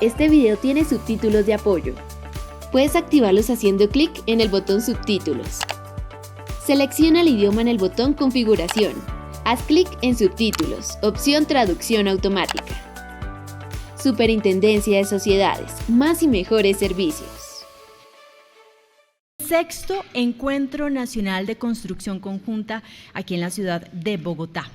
Este video tiene subtítulos de apoyo. Puedes activarlos haciendo clic en el botón Subtítulos. Selecciona el idioma en el botón Configuración. Haz clic en Subtítulos, opción Traducción automática. Superintendencia de Sociedades, más y mejores servicios. Sexto Encuentro Nacional de Construcción Conjunta aquí en la ciudad de Bogotá.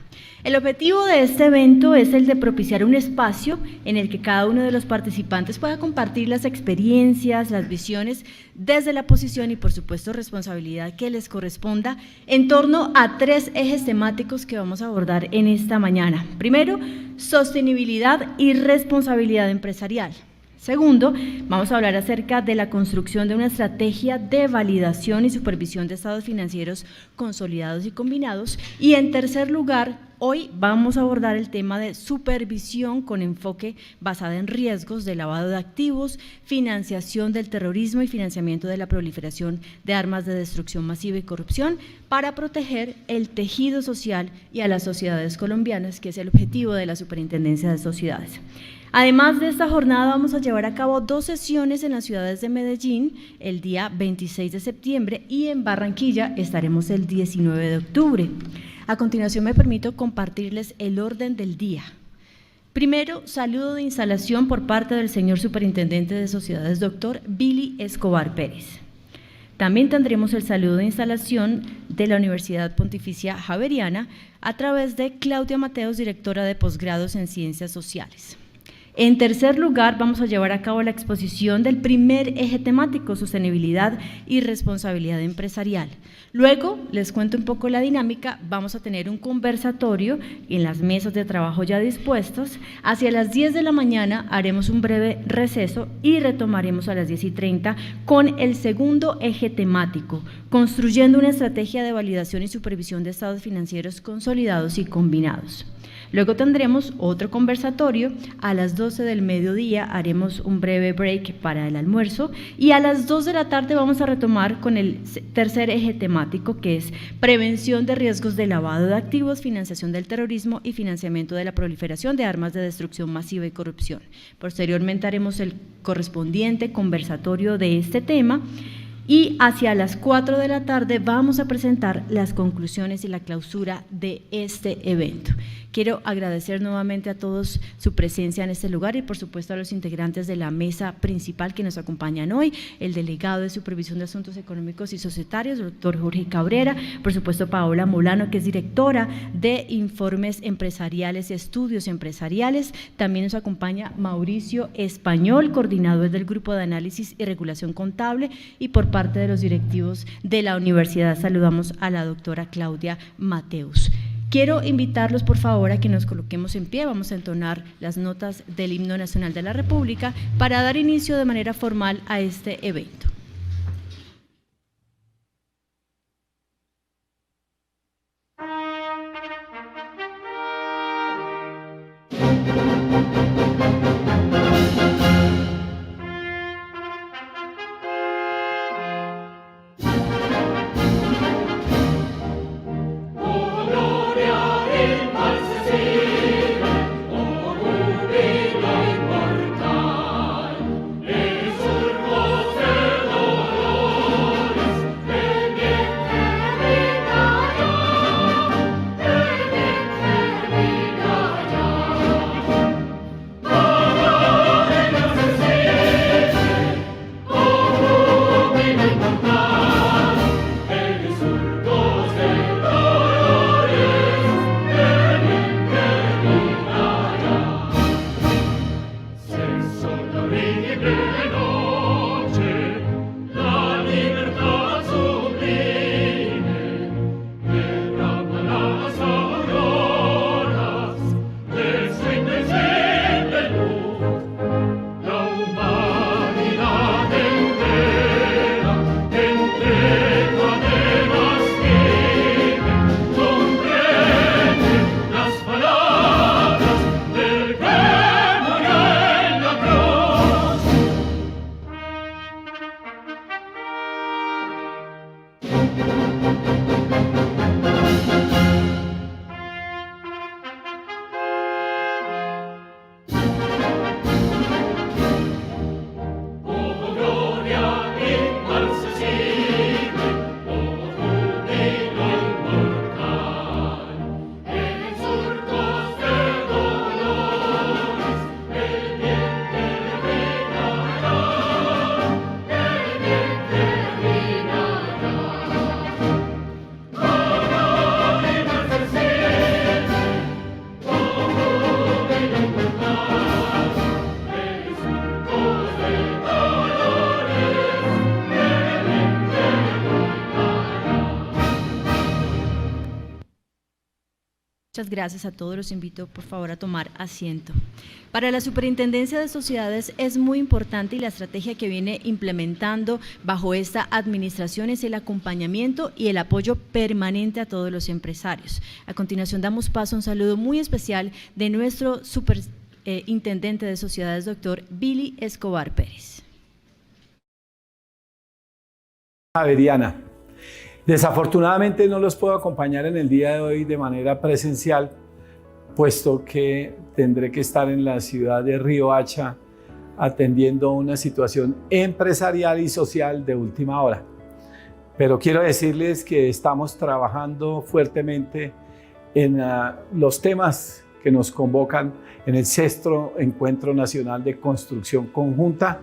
El objetivo de este evento es el de propiciar un espacio en el que cada uno de los participantes pueda compartir las experiencias, las visiones desde la posición y por supuesto responsabilidad que les corresponda en torno a 3 ejes temáticos que vamos a abordar en esta mañana. Primero, sostenibilidad y responsabilidad empresarial. Segundo, vamos a hablar acerca de la construcción de una estrategia de validación y supervisión de estados financieros consolidados y combinados. Y en tercer lugar, hoy vamos a abordar el tema de supervisión con enfoque basado en riesgos de lavado de activos, financiación del terrorismo y financiamiento de la proliferación de armas de destrucción masiva y corrupción para proteger el tejido social y a las sociedades colombianas, que es el objetivo de la Superintendencia de Sociedades. Además de esta jornada vamos a llevar a cabo 2 sesiones en las ciudades de Medellín el día 26 de septiembre y en Barranquilla estaremos el 19 de octubre. A continuación me permito compartirles el orden del día. Primero, saludo de instalación por parte del señor Superintendente de Sociedades, doctor Billy Escobar Pérez. También tendremos el saludo de instalación de la Universidad Pontificia Javeriana a través de Claudia Mateos, directora de posgrados en Ciencias Sociales. En tercer lugar, vamos a llevar a cabo la exposición del primer eje temático, sostenibilidad y responsabilidad empresarial. Luego, les cuento un poco la dinámica, vamos a tener un conversatorio en las mesas de trabajo ya dispuestas. Hacia las 10 de la mañana haremos un breve receso y retomaremos a las 10:30 con el segundo eje temático, construyendo una estrategia de validación y supervisión de estados financieros consolidados y combinados. Luego tendremos otro conversatorio, a las 12 del mediodía haremos un breve break para el almuerzo y a las 2 de la tarde vamos a retomar con el tercer eje temático, que es prevención de riesgos de lavado de activos, financiación del terrorismo y financiamiento de la proliferación de armas de destrucción masiva y corrupción. Posteriormente haremos el correspondiente conversatorio de este tema. Y hacia las 4 de la tarde vamos a presentar las conclusiones y la clausura de este evento. Quiero agradecer nuevamente a todos su presencia en este lugar y por supuesto a los integrantes de la mesa principal que nos acompañan hoy, el delegado de Supervisión de Asuntos Económicos y Societarios, el doctor Jorge Cabrera, por supuesto Paola Molano, que es directora de Informes Empresariales y Estudios Empresariales, también nos acompaña Mauricio Español, coordinador del Grupo de Análisis y Regulación Contable, y por parte de los directivos de la universidad saludamos a la doctora Claudia Mateus. Quiero invitarlos por favor a que nos coloquemos en pie, vamos a entonar las notas del Himno Nacional de la República para dar inicio de manera formal a este evento. Muchas gracias a todos, los invito por favor a tomar asiento. Para la Superintendencia de Sociedades es muy importante y la estrategia que viene implementando bajo esta administración es el acompañamiento y el apoyo permanente a todos los empresarios. A continuación damos paso a un saludo muy especial de nuestro Superintendente de Sociedades, doctor Billy Escobar Pérez. Javeriana. Desafortunadamente no los puedo acompañar en el día de hoy de manera presencial, puesto que tendré que estar en la ciudad de Riohacha atendiendo una situación empresarial y social de última hora. Pero quiero decirles que estamos trabajando fuertemente en los temas que nos convocan en el 6º Encuentro Nacional de Construcción Conjunta.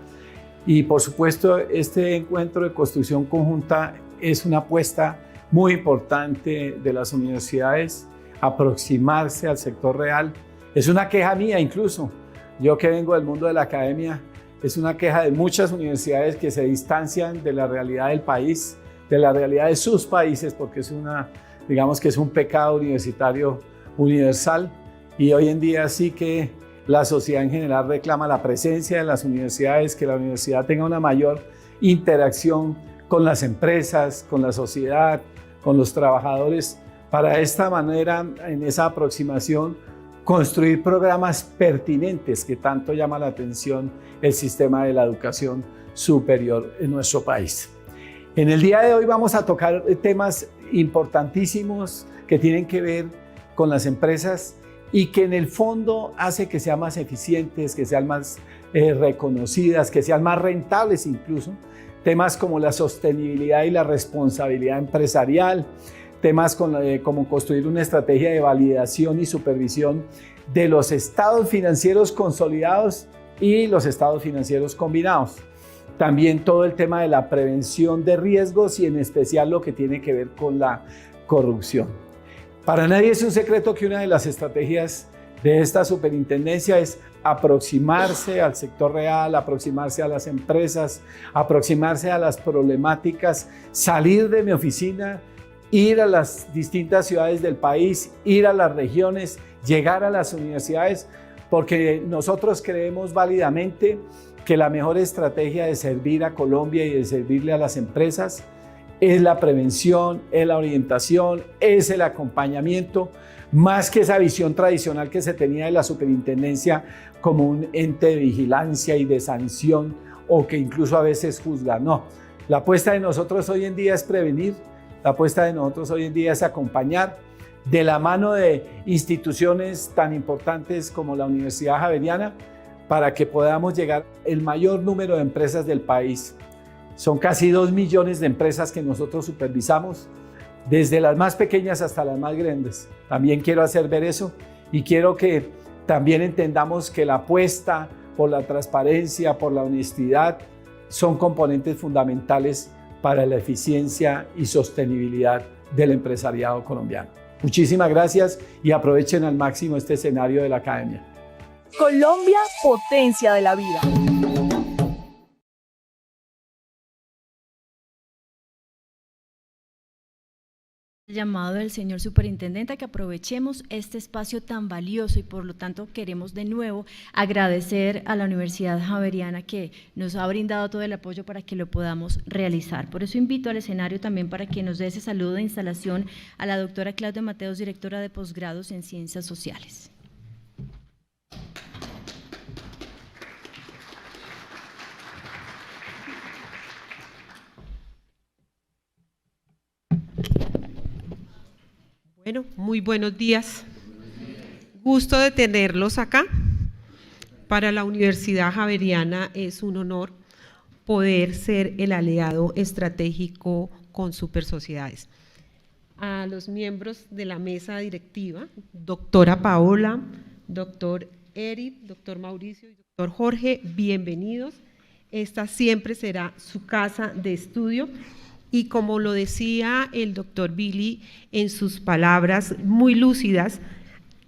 Y por supuesto, este encuentro de construcción conjunta es una apuesta muy importante de las universidades, aproximarse al sector real. Es una queja mía incluso, yo que vengo del mundo de la academia, es una queja de muchas universidades que se distancian de la realidad del país, de la realidad de sus países, porque digamos que es un pecado universitario universal, y hoy en día sí que la sociedad en general reclama la presencia de las universidades, que la universidad tenga una mayor interacción con las empresas, con la sociedad, con los trabajadores, para de esta manera, en esa aproximación, construir programas pertinentes que tanto llama la atención el sistema de la educación superior en nuestro país. En el día de hoy vamos a tocar temas importantísimos que tienen que ver con las empresas y que en el fondo hace que sean más eficientes, que sean más reconocidas, que sean más rentables incluso. Temas como la sostenibilidad y la responsabilidad empresarial, temas como construir una estrategia de validación y supervisión de los estados financieros consolidados y los estados financieros combinados. También todo el tema de la prevención de riesgos y en especial lo que tiene que ver con la corrupción. Para nadie es un secreto que una de las estrategias de esta superintendencia es aproximarse al sector real, aproximarse a las empresas, aproximarse a las problemáticas, salir de mi oficina, ir a las distintas ciudades del país, ir a las regiones, llegar a las universidades, porque nosotros creemos válidamente que la mejor estrategia de servir a Colombia y de servirle a las empresas es la prevención, es la orientación, es el acompañamiento, más que esa visión tradicional que se tenía de la superintendencia como un ente de vigilancia y de sanción o que incluso a veces juzga. No, la apuesta de nosotros hoy en día es prevenir, la apuesta de nosotros hoy en día es acompañar de la mano de instituciones tan importantes como la Universidad Javeriana para que podamos llegar al mayor número de empresas del país. Son casi 2 millones de empresas que nosotros supervisamos, desde las más pequeñas hasta las más grandes. También quiero hacer ver eso y quiero que también entendamos que la apuesta por la transparencia, por la honestidad, son componentes fundamentales para la eficiencia y sostenibilidad del empresariado colombiano. Muchísimas gracias y aprovechen al máximo este escenario de la academia. Colombia, potencia de la vida. Llamado del señor superintendente a que aprovechemos este espacio tan valioso y por lo tanto queremos de nuevo agradecer a la Universidad Javeriana que nos ha brindado todo el apoyo para que lo podamos realizar. Por eso invito al escenario también para que nos dé ese saludo de instalación a la doctora Claudia Mateos, directora de posgrados en Ciencias Sociales. Bueno, muy buenos días. Gusto de tenerlos acá. Para la Universidad Javeriana es un honor poder ser el aliado estratégico con Supersociedades. A los miembros de la mesa directiva, doctora Paola, doctor Eric, doctor Mauricio y doctor Jorge, bienvenidos. Esta siempre será su casa de estudio. Y como lo decía el doctor Billy en sus palabras muy lúcidas,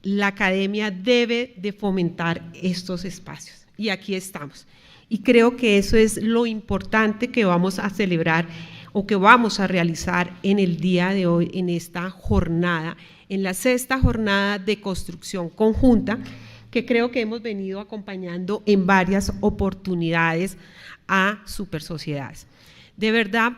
la academia debe de fomentar estos espacios. Y aquí estamos. Y creo que eso es lo importante que vamos a celebrar o que vamos a realizar en el día de hoy, en esta jornada en la 6ª jornada de construcción conjunta, que creo que hemos venido acompañando en varias oportunidades a Supersociedades. De verdad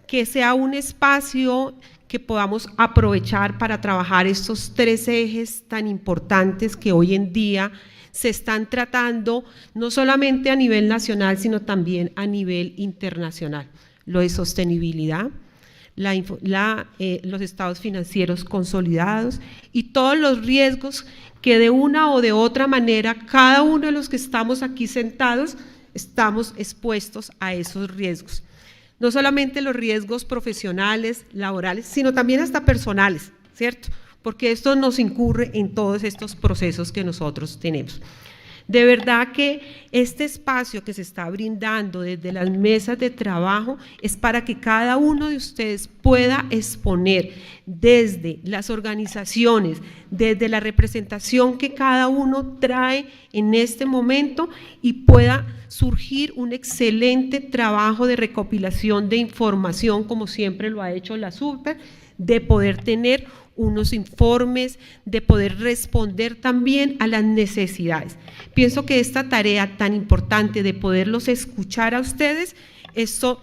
que sea un espacio que podamos aprovechar para trabajar estos 3 ejes tan importantes que hoy en día se están tratando no solamente a nivel nacional, sino también a nivel internacional. Lo de sostenibilidad, los estados financieros consolidados y todos los riesgos que de una o de otra manera cada uno de los que estamos aquí sentados estamos expuestos a esos riesgos. No solamente los riesgos profesionales, laborales, sino también hasta personales, ¿cierto? Porque esto nos incurre en todos estos procesos que nosotros tenemos. De verdad que este espacio que se está brindando desde las mesas de trabajo es para que cada uno de ustedes pueda exponer desde las organizaciones, desde la representación que cada uno trae en este momento y pueda surgir un excelente trabajo de recopilación de información, como siempre lo ha hecho la Super, de poder tener unos informes, de poder responder también a las necesidades. Pienso que esta tarea tan importante de poderlos escuchar a ustedes, esto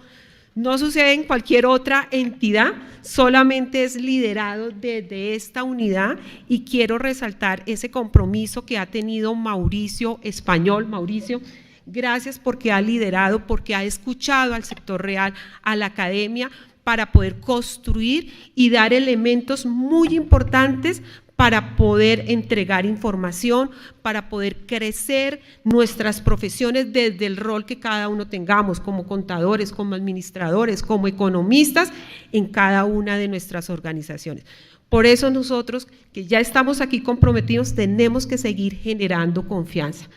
no sucede en cualquier otra entidad, solamente es liderado desde esta unidad y quiero resaltar ese compromiso que ha tenido Mauricio Español. Mauricio, gracias porque ha liderado, porque ha escuchado al sector real, a la academia, para poder construir y dar elementos muy importantes para poder entregar información, para poder crecer nuestras profesiones desde el rol que cada uno tengamos, como contadores, como administradores, como economistas, en cada una de nuestras organizaciones. Por eso nosotros, que ya estamos aquí comprometidos, tenemos que seguir generando confianza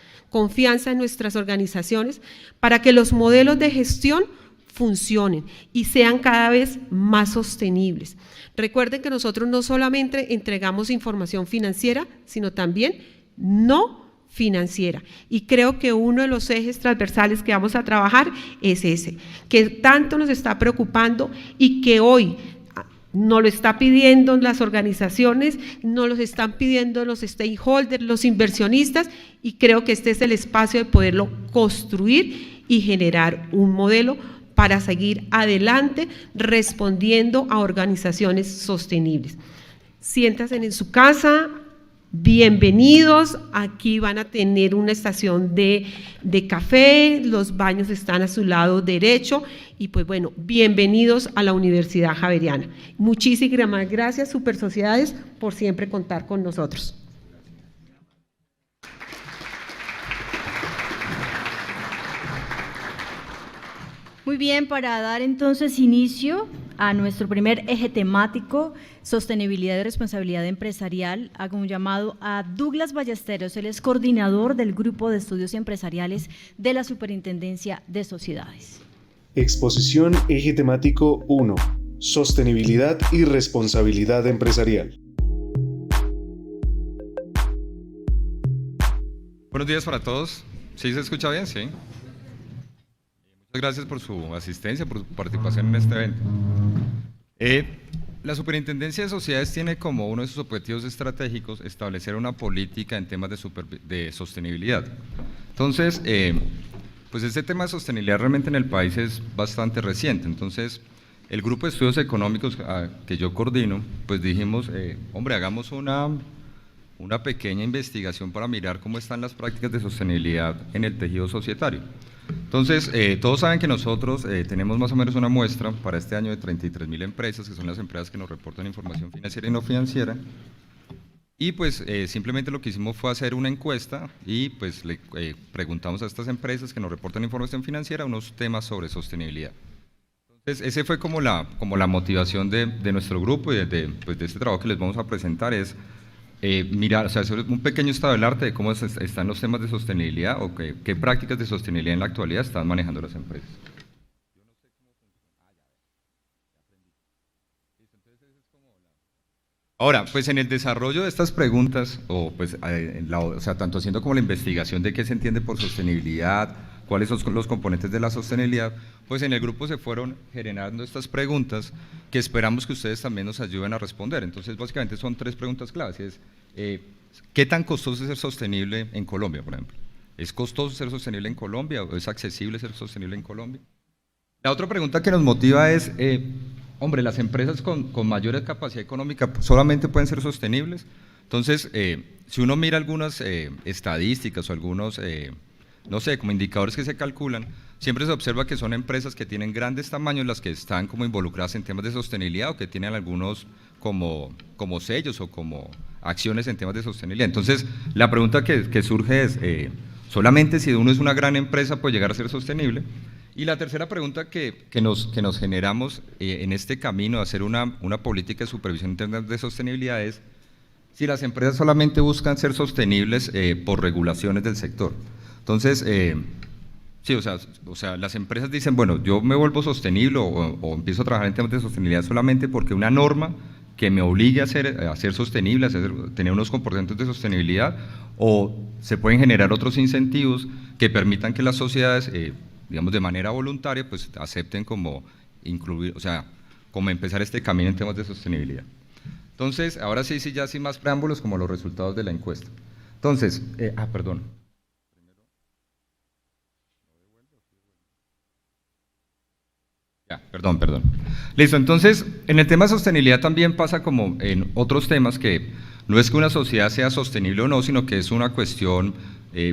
en nuestras organizaciones para que los modelos de gestión funcionen y sean cada vez más sostenibles. Recuerden que nosotros no solamente entregamos información financiera, sino también no financiera. Y creo que uno de los ejes transversales que vamos a trabajar es ese, que tanto nos está preocupando y que hoy nos lo está pidiendo las organizaciones, nos lo están pidiendo los stakeholders, los inversionistas, y creo que este es el espacio de poderlo construir y generar un modelo para seguir adelante respondiendo a organizaciones sostenibles. Siéntanse en su casa, bienvenidos, aquí van a tener una estación de café, los baños están a su lado derecho y pues bueno, bienvenidos a la Universidad Javeriana. Muchísimas gracias, Supersociedades, por siempre contar con nosotros. Muy bien, para dar entonces inicio a nuestro primer eje temático, sostenibilidad y responsabilidad empresarial, hago un llamado a Douglas Ballesteros, él es coordinador del Grupo de Estudios Empresariales de la Superintendencia de Sociedades. Exposición eje temático 1, sostenibilidad y responsabilidad empresarial. Buenos días para todos. ¿Sí se escucha bien? Sí. Muchas gracias por su asistencia, por su participación en este evento. La Superintendencia de Sociedades tiene como uno de sus objetivos estratégicos establecer una política en temas de sostenibilidad. Entonces, pues este tema de sostenibilidad realmente en el país es bastante reciente. Entonces, el grupo de estudios económicos que yo coordino, pues dijimos, hombre, hagamos una pequeña investigación para mirar cómo están las prácticas de sostenibilidad en el tejido societario. Entonces, todos saben que nosotros tenemos más o menos una muestra para este año de 33.000 empresas, que son las empresas que nos reportan información financiera y no financiera, y pues simplemente lo que hicimos fue hacer una encuesta y pues le preguntamos a estas empresas que nos reportan información financiera unos temas sobre sostenibilidad. Entonces, ese fue como la motivación de nuestro grupo y de este trabajo que les vamos a presentar es mirar, o sea, hacer un pequeño estado del arte de cómo están los temas de sostenibilidad o qué prácticas de sostenibilidad en la actualidad están manejando las empresas. Ahora, pues en el desarrollo de estas preguntas, o sea, tanto haciendo como la investigación de qué se entiende por sostenibilidad, cuáles son los componentes de la sostenibilidad, pues en el grupo se fueron generando estas preguntas que esperamos que ustedes también nos ayuden a responder. Entonces, básicamente son 3 preguntas claves. ¿Qué tan costoso es ser sostenible en Colombia, por ejemplo? ¿Es costoso ser sostenible en Colombia o es accesible ser sostenible en Colombia? La otra pregunta que nos motiva es, hombre, las empresas con mayor capacidad económica solamente pueden ser sostenibles. Entonces, si uno mira algunas estadísticas o algunos, no sé, como indicadores que se calculan, siempre se observa que son empresas que tienen grandes tamaños las que están como involucradas en temas de sostenibilidad o que tienen algunos como sellos o como acciones en temas de sostenibilidad. Entonces, la pregunta que surge es, ¿solamente si uno es una gran empresa puede llegar a ser sostenible? Y la tercera pregunta que nos generamos en este camino de hacer una política de supervisión en temas de sostenibilidad es si las empresas solamente buscan ser sostenibles por regulaciones del sector. Entonces, sí, o sea, las empresas dicen, bueno, yo me vuelvo sostenible o empiezo a trabajar en temas de sostenibilidad solamente porque una norma que me obligue a ser sostenible, tener unos comportamientos de sostenibilidad, o se pueden generar otros incentivos que permitan que las sociedades, digamos de manera voluntaria, pues acepten como incluir, o sea, como empezar este camino en temas de sostenibilidad. Entonces, ahora sí, ya sin más preámbulos, como los resultados de la encuesta. Entonces, perdón. Perdón. Listo, entonces, en el tema de sostenibilidad también pasa como en otros temas que no es que una sociedad sea sostenible o no, sino que es una cuestión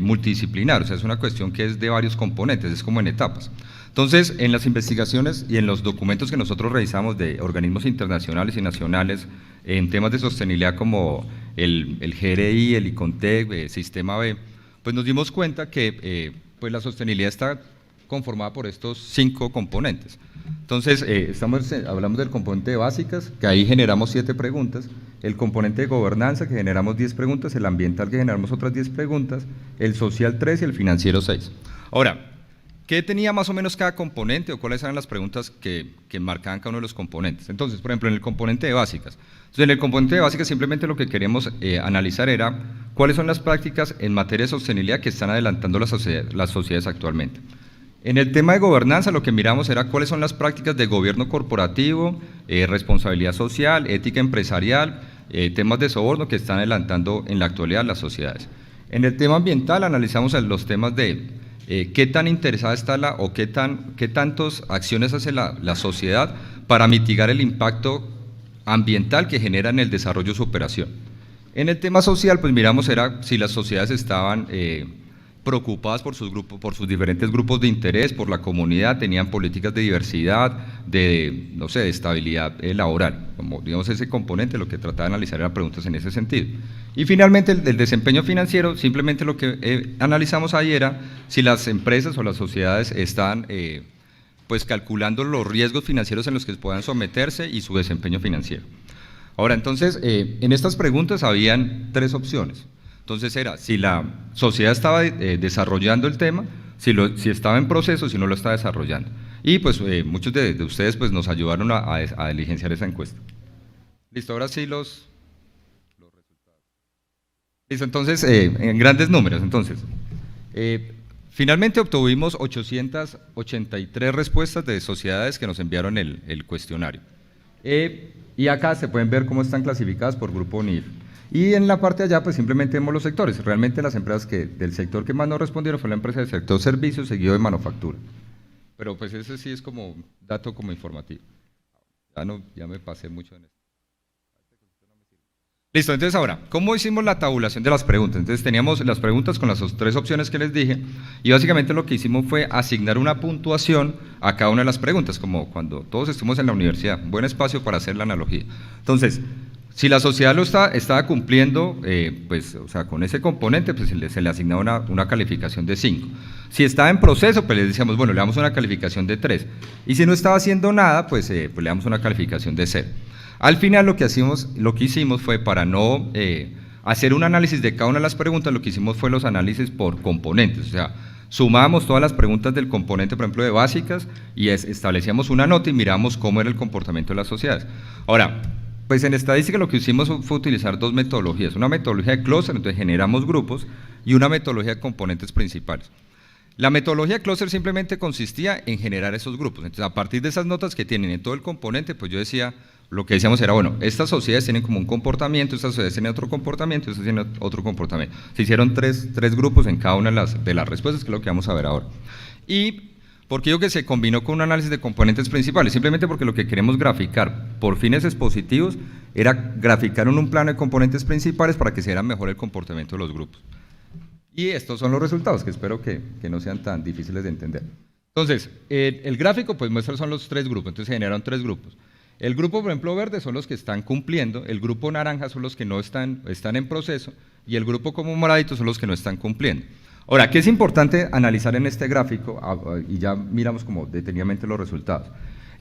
multidisciplinar, o sea, es una cuestión que es de varios componentes, es como en etapas. Entonces, en las investigaciones y en los documentos que nosotros revisamos de organismos internacionales y nacionales en temas de sostenibilidad como el GRI, el ICONTEC, Sistema B, pues nos dimos cuenta que pues la sostenibilidad está conformada por estos 5 componentes. Entonces, hablamos del componente de básicas, que ahí generamos 7 preguntas, el componente de gobernanza, que generamos 10 preguntas, el ambiental, que generamos otras 10 preguntas, el social 3 y el financiero 6. Ahora, ¿qué tenía más o menos cada componente o cuáles eran las preguntas que marcaban cada uno de los componentes? Entonces, por ejemplo, en el componente de básicas. Entonces, en el componente de básicas simplemente lo que queremos analizar era cuáles son las prácticas en materia de sostenibilidad que están adelantando las sociedades actualmente. En el tema de gobernanza lo que miramos era cuáles son las prácticas de gobierno corporativo, responsabilidad social, ética empresarial, temas de soborno que están adelantando en la actualidad las sociedades. En el tema ambiental analizamos los temas de qué tan interesada está o qué tantas acciones hace la sociedad para mitigar el impacto ambiental que genera en el desarrollo de su operación. En el tema social, pues miramos era si las sociedades estaban preocupadas por sus diferentes grupos de interés, por la comunidad, tenían políticas de diversidad, de estabilidad laboral, como digamos ese componente, lo que trataba de analizar eran preguntas en ese sentido. Y finalmente el desempeño financiero, simplemente lo que analizamos ahí era si las empresas o las sociedades están pues calculando los riesgos financieros en los que puedan someterse y su desempeño financiero. Ahora, entonces, en estas preguntas habían 3 opciones. Entonces era si la sociedad estaba desarrollando el tema, si estaba en proceso, si no lo está desarrollando. Y pues muchos de ustedes pues, nos ayudaron a diligenciar esa encuesta. Listo, ahora sí los resultados. Listo, entonces, en grandes números, entonces, finalmente obtuvimos 883 respuestas de sociedades que nos enviaron el cuestionario. Y acá se pueden ver cómo están clasificadas por grupo NIF. Y en la parte de allá, pues simplemente vemos los sectores. Realmente las empresas del sector que más nos respondieron fue la empresa del sector servicios, seguido de manufactura. Pero pues ese sí es como dato como informativo. Ya me pasé mucho en esto. Listo, entonces ahora, ¿cómo hicimos la tabulación de las preguntas? Entonces teníamos las preguntas con las 3 opciones que les dije y básicamente lo que hicimos fue asignar una puntuación a cada una de las preguntas, como cuando todos estuvimos en la universidad, buen espacio para hacer la analogía. Entonces, si la sociedad estaba cumpliendo, pues, o sea, con ese componente, pues se le asignaba una calificación de 5. Si estaba en proceso, pues le decíamos, bueno, le damos una calificación de 3. Y si no estaba haciendo nada, pues le damos una calificación de 0. Al final lo que hicimos fue, para no hacer un análisis de cada una de las preguntas, lo que hicimos fue los análisis por componentes, o sea, sumamos todas las preguntas del componente, por ejemplo, de básicas, y establecíamos una nota y miramos cómo era el comportamiento de las sociedades. Ahora, pues en estadística lo que hicimos fue utilizar 2 metodologías, una metodología de clúster, entonces generamos grupos, y una metodología de componentes principales. La metodología de Cluster simplemente consistía en generar esos grupos. Entonces, a partir de esas notas que tienen en todo el componente, pues yo decía, lo que decíamos era, bueno, estas sociedades tienen como un comportamiento, estas sociedades tienen otro comportamiento, estas tienen otro comportamiento. Se hicieron tres grupos en cada una de las respuestas, que es lo que vamos a ver ahora. ¿Y por qué digo que se combinó con un análisis de componentes principales? Simplemente porque lo que queremos graficar por fines expositivos era graficar en un plano de componentes principales para que se viera mejor el comportamiento de los grupos. Y estos son los resultados, que espero que no sean tan difíciles de entender. Entonces, el gráfico pues muestra son los tres grupos, entonces se generaron tres grupos. El grupo, por ejemplo, verde son los que están cumpliendo, el grupo naranja son los que no están en proceso, y el grupo como moradito son los que no están cumpliendo. Ahora, ¿qué es importante analizar en este gráfico? Y ya miramos como detenidamente los resultados.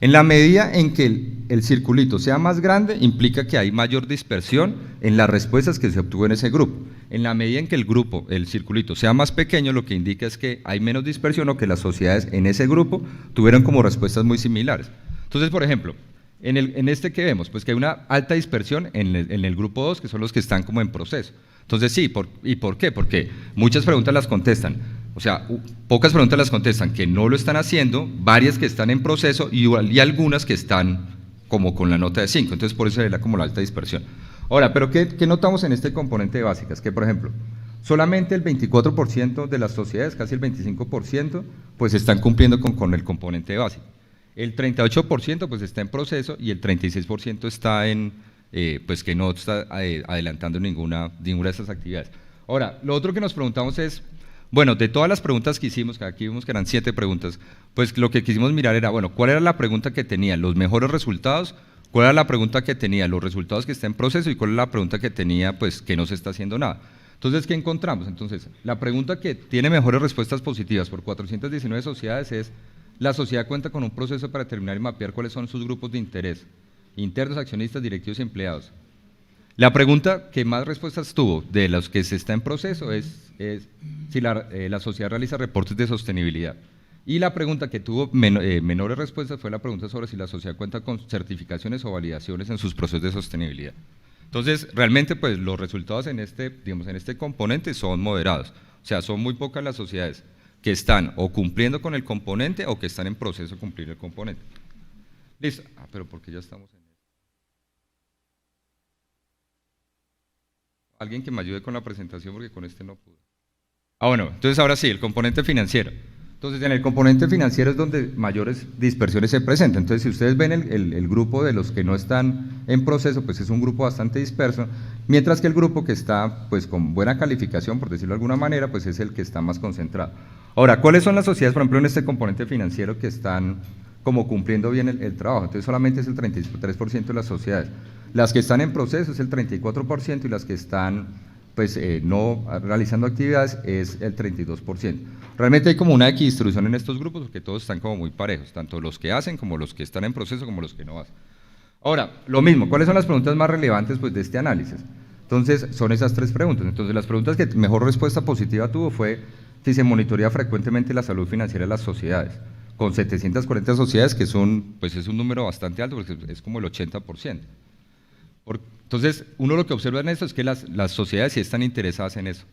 En la medida en que el circulito sea más grande, implica que hay mayor dispersión en las respuestas que se obtuvo en ese grupo. En la medida en que el circulito sea más pequeño, lo que indica es que hay menos dispersión o que las sociedades en ese grupo tuvieron como respuestas muy similares. Entonces, por ejemplo, en este que vemos, pues que hay una alta dispersión en el grupo 2, que son los que están como en proceso. Entonces sí, ¿y por qué? Porque muchas preguntas las contestan, o sea, pocas preguntas las contestan que no lo están haciendo, varias que están en proceso y algunas que están como con la nota de 5, entonces por eso se ve como la alta dispersión. Ahora, pero ¿qué notamos en este componente de básicas? Que por ejemplo, solamente el 24% de las sociedades, casi el 25%, pues están cumpliendo con el componente de básico. El 38% pues está en proceso y el 36% está pues que no está adelantando ninguna de esas actividades. Ahora, lo otro que nos preguntamos es, bueno, de todas las preguntas que hicimos, que aquí vimos que eran 7 preguntas, pues lo que quisimos mirar era, bueno, ¿cuál era la pregunta que tenía los mejores resultados? ¿Cuál era la pregunta que tenía los resultados que está en proceso? ¿Y cuál es la pregunta que tenía, pues, que no se está haciendo nada? Entonces, ¿qué encontramos? Entonces, la pregunta que tiene mejores respuestas positivas por 419 sociedades es, ¿la sociedad cuenta con un proceso para determinar y mapear cuáles son sus grupos de interés? Internos, accionistas, directivos y empleados. La pregunta que más respuestas tuvo de los que se está en proceso es si la sociedad realiza reportes de sostenibilidad. Y la pregunta que tuvo menores respuestas fue la pregunta sobre si la sociedad cuenta con certificaciones o validaciones en sus procesos de sostenibilidad. Entonces, realmente, pues los resultados en este componente son moderados. O sea, son muy pocas las sociedades que están o cumpliendo con el componente o que están en proceso de cumplir el componente. Listo. Pero porque ya estamos en... Alguien que me ayude con la presentación porque con este no pude. Bueno, entonces ahora sí, el componente financiero. Entonces, en el componente financiero es donde mayores dispersiones se presentan. Entonces, si ustedes ven el grupo de los que no están en proceso, pues es un grupo bastante disperso, mientras que el grupo que está pues con buena calificación, por decirlo de alguna manera, pues es el que está más concentrado. Ahora, ¿cuáles son las sociedades, por ejemplo, en este componente financiero que están como cumpliendo bien el trabajo? Entonces, solamente es el 33% de las sociedades. Las que están en proceso es el 34% y las que están pues no realizando actividades es el 32%. Realmente hay como una equidistribución en estos grupos porque todos están como muy parejos, tanto los que hacen como los que están en proceso como los que no hacen. Ahora, lo mismo, ¿cuáles son las preguntas más relevantes pues, de este análisis? Entonces, son esas 3 preguntas. Entonces, las preguntas que mejor respuesta positiva tuvo fue si se monitorea frecuentemente la salud financiera de las sociedades, con 740 sociedades, que pues es un número bastante alto porque es como el 80%. Entonces, uno lo que observa en esto es que las sociedades sí están interesadas en eso.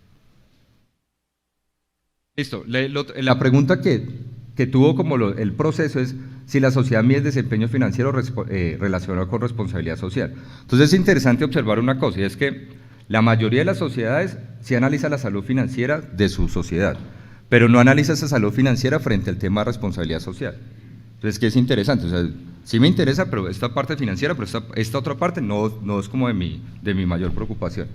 Listo, la pregunta que tuvo como el proceso es si la sociedad mide el desempeño financiero relacionado con responsabilidad social. Entonces es interesante observar una cosa, y es que la mayoría de las sociedades sí analiza la salud financiera de su sociedad, pero no analiza esa salud financiera frente al tema de responsabilidad social. Entonces, ¿qué es interesante? O sea, sí me interesa, pero esta parte financiera, pero esta otra parte no es como de mi mayor preocupación.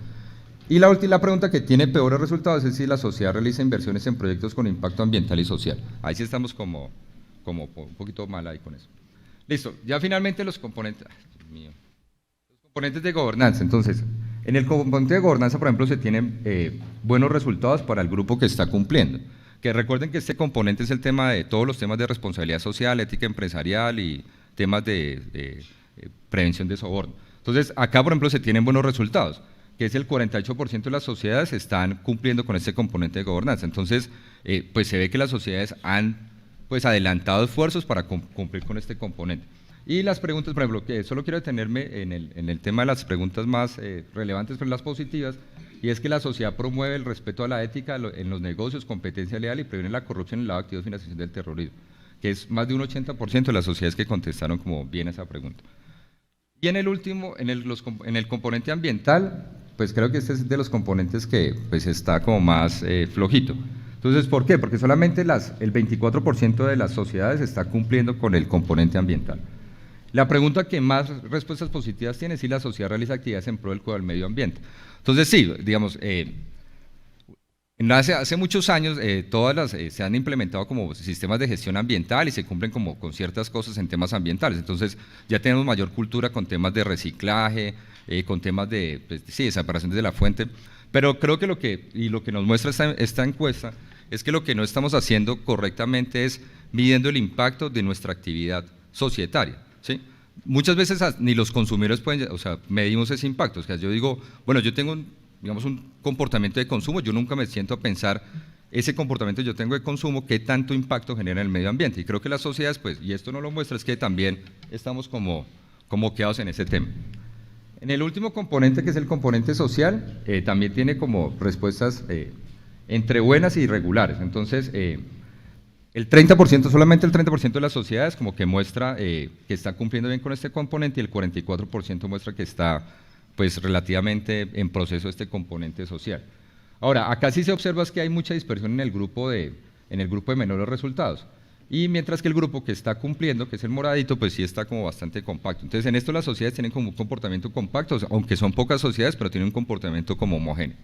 Y la última pregunta que tiene peores resultados es si la sociedad realiza inversiones en proyectos con impacto ambiental y social. Ahí sí estamos como un poquito mal ahí con eso. Listo, ya finalmente los componentes, Dios mío, los componentes de gobernanza. Entonces, en el componente de gobernanza, por ejemplo, se tienen buenos resultados para el grupo que está cumpliendo. Que recuerden que este componente es el tema de todos los temas de responsabilidad social, ética empresarial y temas de prevención de soborno. Entonces, acá, por ejemplo, se tienen buenos resultados, que es el 48% de las sociedades están cumpliendo con este componente de gobernanza. Entonces, pues se ve que las sociedades han pues adelantado esfuerzos para cumplir con este componente. Y las preguntas, por ejemplo, que solo quiero detenerme en el tema de las preguntas más relevantes, pero las positivas, y es que la sociedad promueve el respeto a la ética en los negocios, competencia leal y previene la corrupción y el lavado de activos y financiación del terrorismo, que es más de un 80% de las sociedades que contestaron como bien esa pregunta. Y en el último, en el componente ambiental, pues creo que este es de los componentes que pues está como más flojito. Entonces, ¿por qué? Porque solamente el 24% de las sociedades está cumpliendo con el componente ambiental. La pregunta que más respuestas positivas tiene es si la sociedad realiza actividades en pro del cuidado del medio ambiente. Entonces, sí, digamos, hace muchos años se han implementado como sistemas de gestión ambiental y se cumplen como con ciertas cosas en temas ambientales. Entonces, ya tenemos mayor cultura con temas de reciclaje, con temas de, pues, sí, de separación desde la fuente. Pero creo que lo que nos muestra esta encuesta es que lo que no estamos haciendo correctamente es midiendo el impacto de nuestra actividad societaria, ¿sí? Muchas veces ni los consumidores pueden, o sea, medimos ese impacto. O sea, yo digo, bueno, yo tengo un comportamiento de consumo, yo nunca me siento a pensar ese comportamiento que yo tengo de consumo, qué tanto impacto genera en el medio ambiente. Y creo que las sociedades, pues, y esto no lo muestra, es que también estamos como quedados en ese tema. En el último componente, que es el componente social, también tiene como respuestas entre buenas y irregulares. Entonces, solamente el 30% de las sociedades como que muestra que está cumpliendo bien con este componente y el 44% muestra que está pues relativamente en proceso este componente social. Ahora, acá sí se observa es que hay mucha dispersión en el grupo de menores resultados. Y mientras que el grupo que está cumpliendo, que es el moradito, pues sí está como bastante compacto. Entonces, en esto las sociedades tienen como un comportamiento compacto, aunque son pocas sociedades, pero tienen un comportamiento como homogéneo.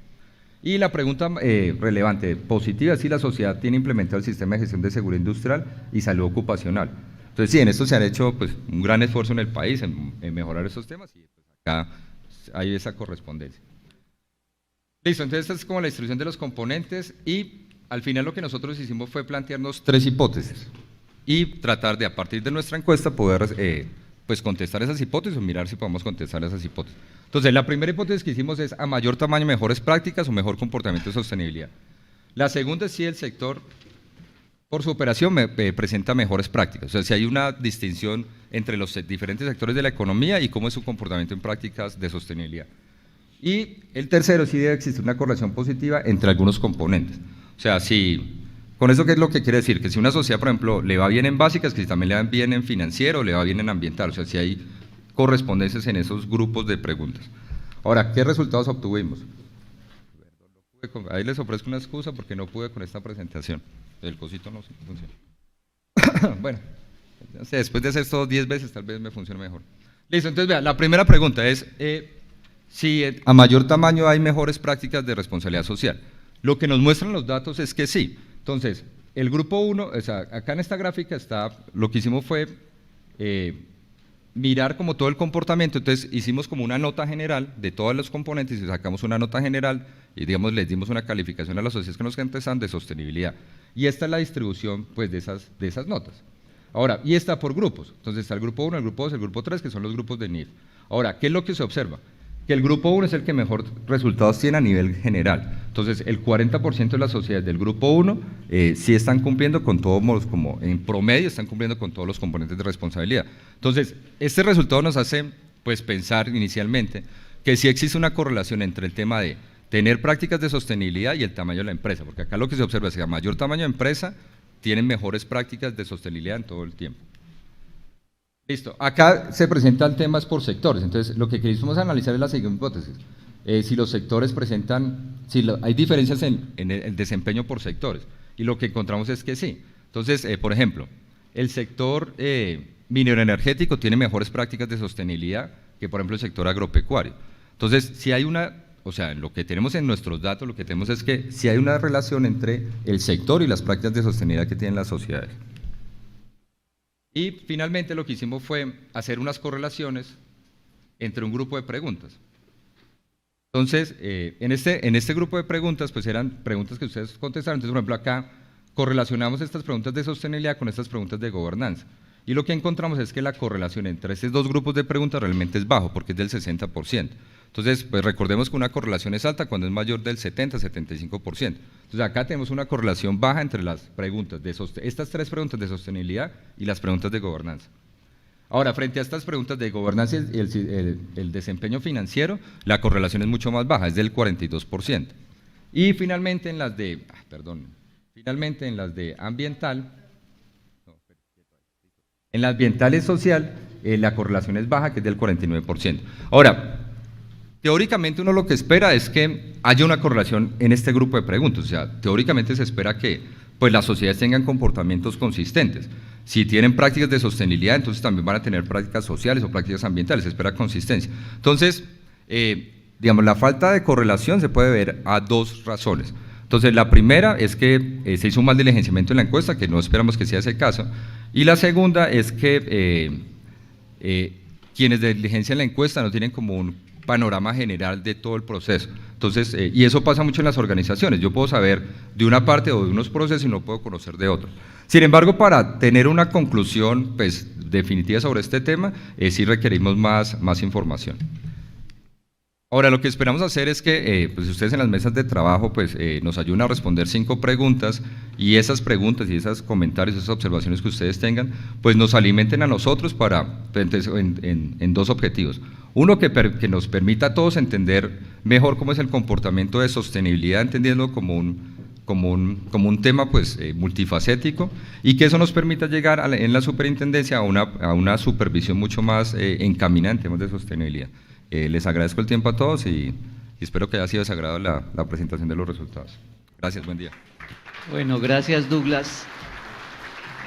Y la pregunta relevante, positiva, es si la sociedad tiene implementado el sistema de gestión de seguridad industrial y salud ocupacional. Entonces, sí, en esto se han hecho pues, un gran esfuerzo en el país en mejorar esos temas y pues, acá hay esa correspondencia. Listo, entonces esta es como la distribución de los componentes y al final lo que nosotros hicimos fue plantearnos 3 hipótesis y tratar de, a partir de nuestra encuesta, poder pues contestar esas hipótesis o mirar si podemos contestar esas hipótesis. Entonces, la primera hipótesis que hicimos es a mayor tamaño, mejores prácticas o mejor comportamiento de sostenibilidad. La segunda es si el sector, por su operación, presenta mejores prácticas. O sea, si hay una distinción entre los diferentes sectores de la economía y cómo es su comportamiento en prácticas de sostenibilidad. Y el tercero, si debe existir una correlación positiva entre algunos componentes. O sea, con eso, ¿qué es lo que quiere decir? Que si una sociedad, por ejemplo, le va bien en básicas, que si también le va bien en financiero, le va bien en ambiental, o sea, si hay correspondencias en esos grupos de preguntas. Ahora, ¿qué resultados obtuvimos? Ahí les ofrezco una excusa porque no pude con esta presentación. El cosito no funciona. Bueno, después de hacer esto 10 veces, tal vez me funcione mejor. Listo, entonces vean, la primera pregunta es si a mayor tamaño hay mejores prácticas de responsabilidad social. Lo que nos muestran los datos es que sí. Entonces, el grupo 1, o sea, acá en esta gráfica lo que hicimos fue mirar como todo el comportamiento. Entonces hicimos como una nota general de todos los componentes y sacamos una nota general y digamos les dimos una calificación a las sociedades que nos contestan de sostenibilidad. Y esta es la distribución pues de esas notas. Ahora, y está por grupos. Entonces está el grupo 1, el grupo 2, el grupo 3, que son los grupos de NIF. Ahora, ¿qué es lo que se observa? Que el grupo 1 es el que mejor resultados tiene a nivel general. Entonces, el 40% de las sociedades del grupo 1 sí están cumpliendo con todos, como en promedio, están cumpliendo con todos los componentes de responsabilidad. Entonces, este resultado nos hace pues, pensar inicialmente que sí existe una correlación entre el tema de tener prácticas de sostenibilidad y el tamaño de la empresa, porque acá lo que se observa es que a mayor tamaño de empresa tienen mejores prácticas de sostenibilidad en todo el tiempo. Listo, acá se presentan temas por sectores, entonces lo que quisimos analizar es la siguiente hipótesis, si los sectores presentan, hay diferencias en el desempeño por sectores, y lo que encontramos es que sí. Entonces, por ejemplo, el sector minero energético tiene mejores prácticas de sostenibilidad que, por ejemplo, el sector agropecuario. Entonces, si hay lo que tenemos en nuestros datos, lo que tenemos es que si hay una relación entre el sector y las prácticas de sostenibilidad que tienen las sociedades. Y finalmente lo que hicimos fue hacer unas correlaciones entre un grupo de preguntas. Entonces, en este grupo de preguntas, pues eran preguntas que ustedes contestaron. Entonces, por ejemplo, acá correlacionamos estas preguntas de sostenibilidad con estas preguntas de gobernanza. Y lo que encontramos es que la correlación entre estos dos grupos de preguntas realmente es bajo, porque es del 60%. Entonces, pues recordemos que una correlación es alta cuando es mayor del 70-75%. Entonces, acá tenemos una correlación baja entre las preguntas estas 3 preguntas de sostenibilidad y las preguntas de gobernanza. Ahora, frente a estas preguntas de gobernanza y el desempeño financiero, la correlación es mucho más baja, es del 42%. Y finalmente en las de, ambiental, en la ambiental y social, la correlación es baja, que es del 49%. Ahora, teóricamente uno lo que espera es que haya una correlación en este grupo de preguntas, o sea, teóricamente se espera que pues, las sociedades tengan comportamientos consistentes. Si tienen prácticas de sostenibilidad, entonces también van a tener prácticas sociales o prácticas ambientales, se espera consistencia. Entonces, digamos, la falta de correlación se puede ver a dos razones. Entonces, la primera es que se hizo un mal diligenciamiento en la encuesta, que no esperamos que sea ese caso, y la segunda es que quienes diligencian la encuesta no tienen como un panorama general de todo el proceso. Entonces, y eso pasa mucho en las organizaciones, yo puedo saber de una parte o de unos procesos y no puedo conocer de otros. Sin embargo, para tener una conclusión pues, definitiva sobre este tema, sí requerimos más información. Ahora, lo que esperamos hacer es que pues ustedes en las mesas de trabajo pues, nos ayuden a responder 5 preguntas y esas preguntas y esos comentarios, esas observaciones que ustedes tengan, pues nos alimenten a nosotros para, en 2 objetivos. Uno, que nos permita a todos entender mejor cómo es el comportamiento de sostenibilidad, entendiendo como un tema pues, multifacético, y que eso nos permita llegar en la superintendencia a una supervisión mucho más encaminada en temas de sostenibilidad. Les agradezco el tiempo a todos y espero que haya sido de su agrado la presentación de los resultados. Gracias, buen día. Bueno, gracias Douglas.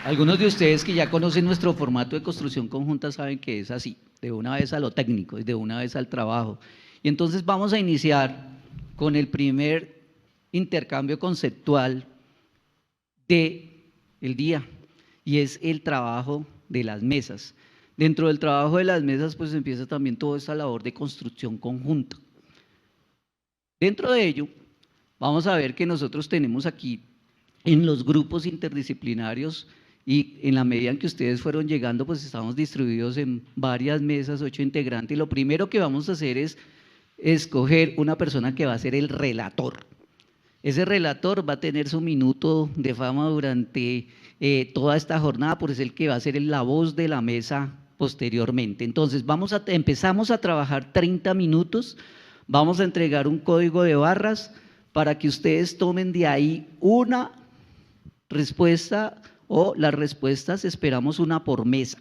Algunos de ustedes que ya conocen nuestro formato de construcción conjunta saben que es así, de una vez a lo técnico, de una vez al trabajo. Y entonces vamos a iniciar con el primer intercambio conceptual del día, y es el trabajo de las mesas. Dentro del trabajo de las mesas, pues empieza también toda esta labor de construcción conjunta. Dentro de ello, vamos a ver que nosotros tenemos aquí en los grupos interdisciplinarios, y en la medida en que ustedes fueron llegando, pues estamos distribuidos en varias mesas, 8 integrantes, y lo primero que vamos a hacer es escoger una persona que va a ser el relator. Ese relator va a tener su minuto de fama durante toda esta jornada, por es el que va a ser la voz de la mesa posteriormente. Entonces empezamos a trabajar 30 minutos, vamos a entregar un código de barras para que ustedes tomen de ahí una respuesta, o las respuestas esperamos una por mesa.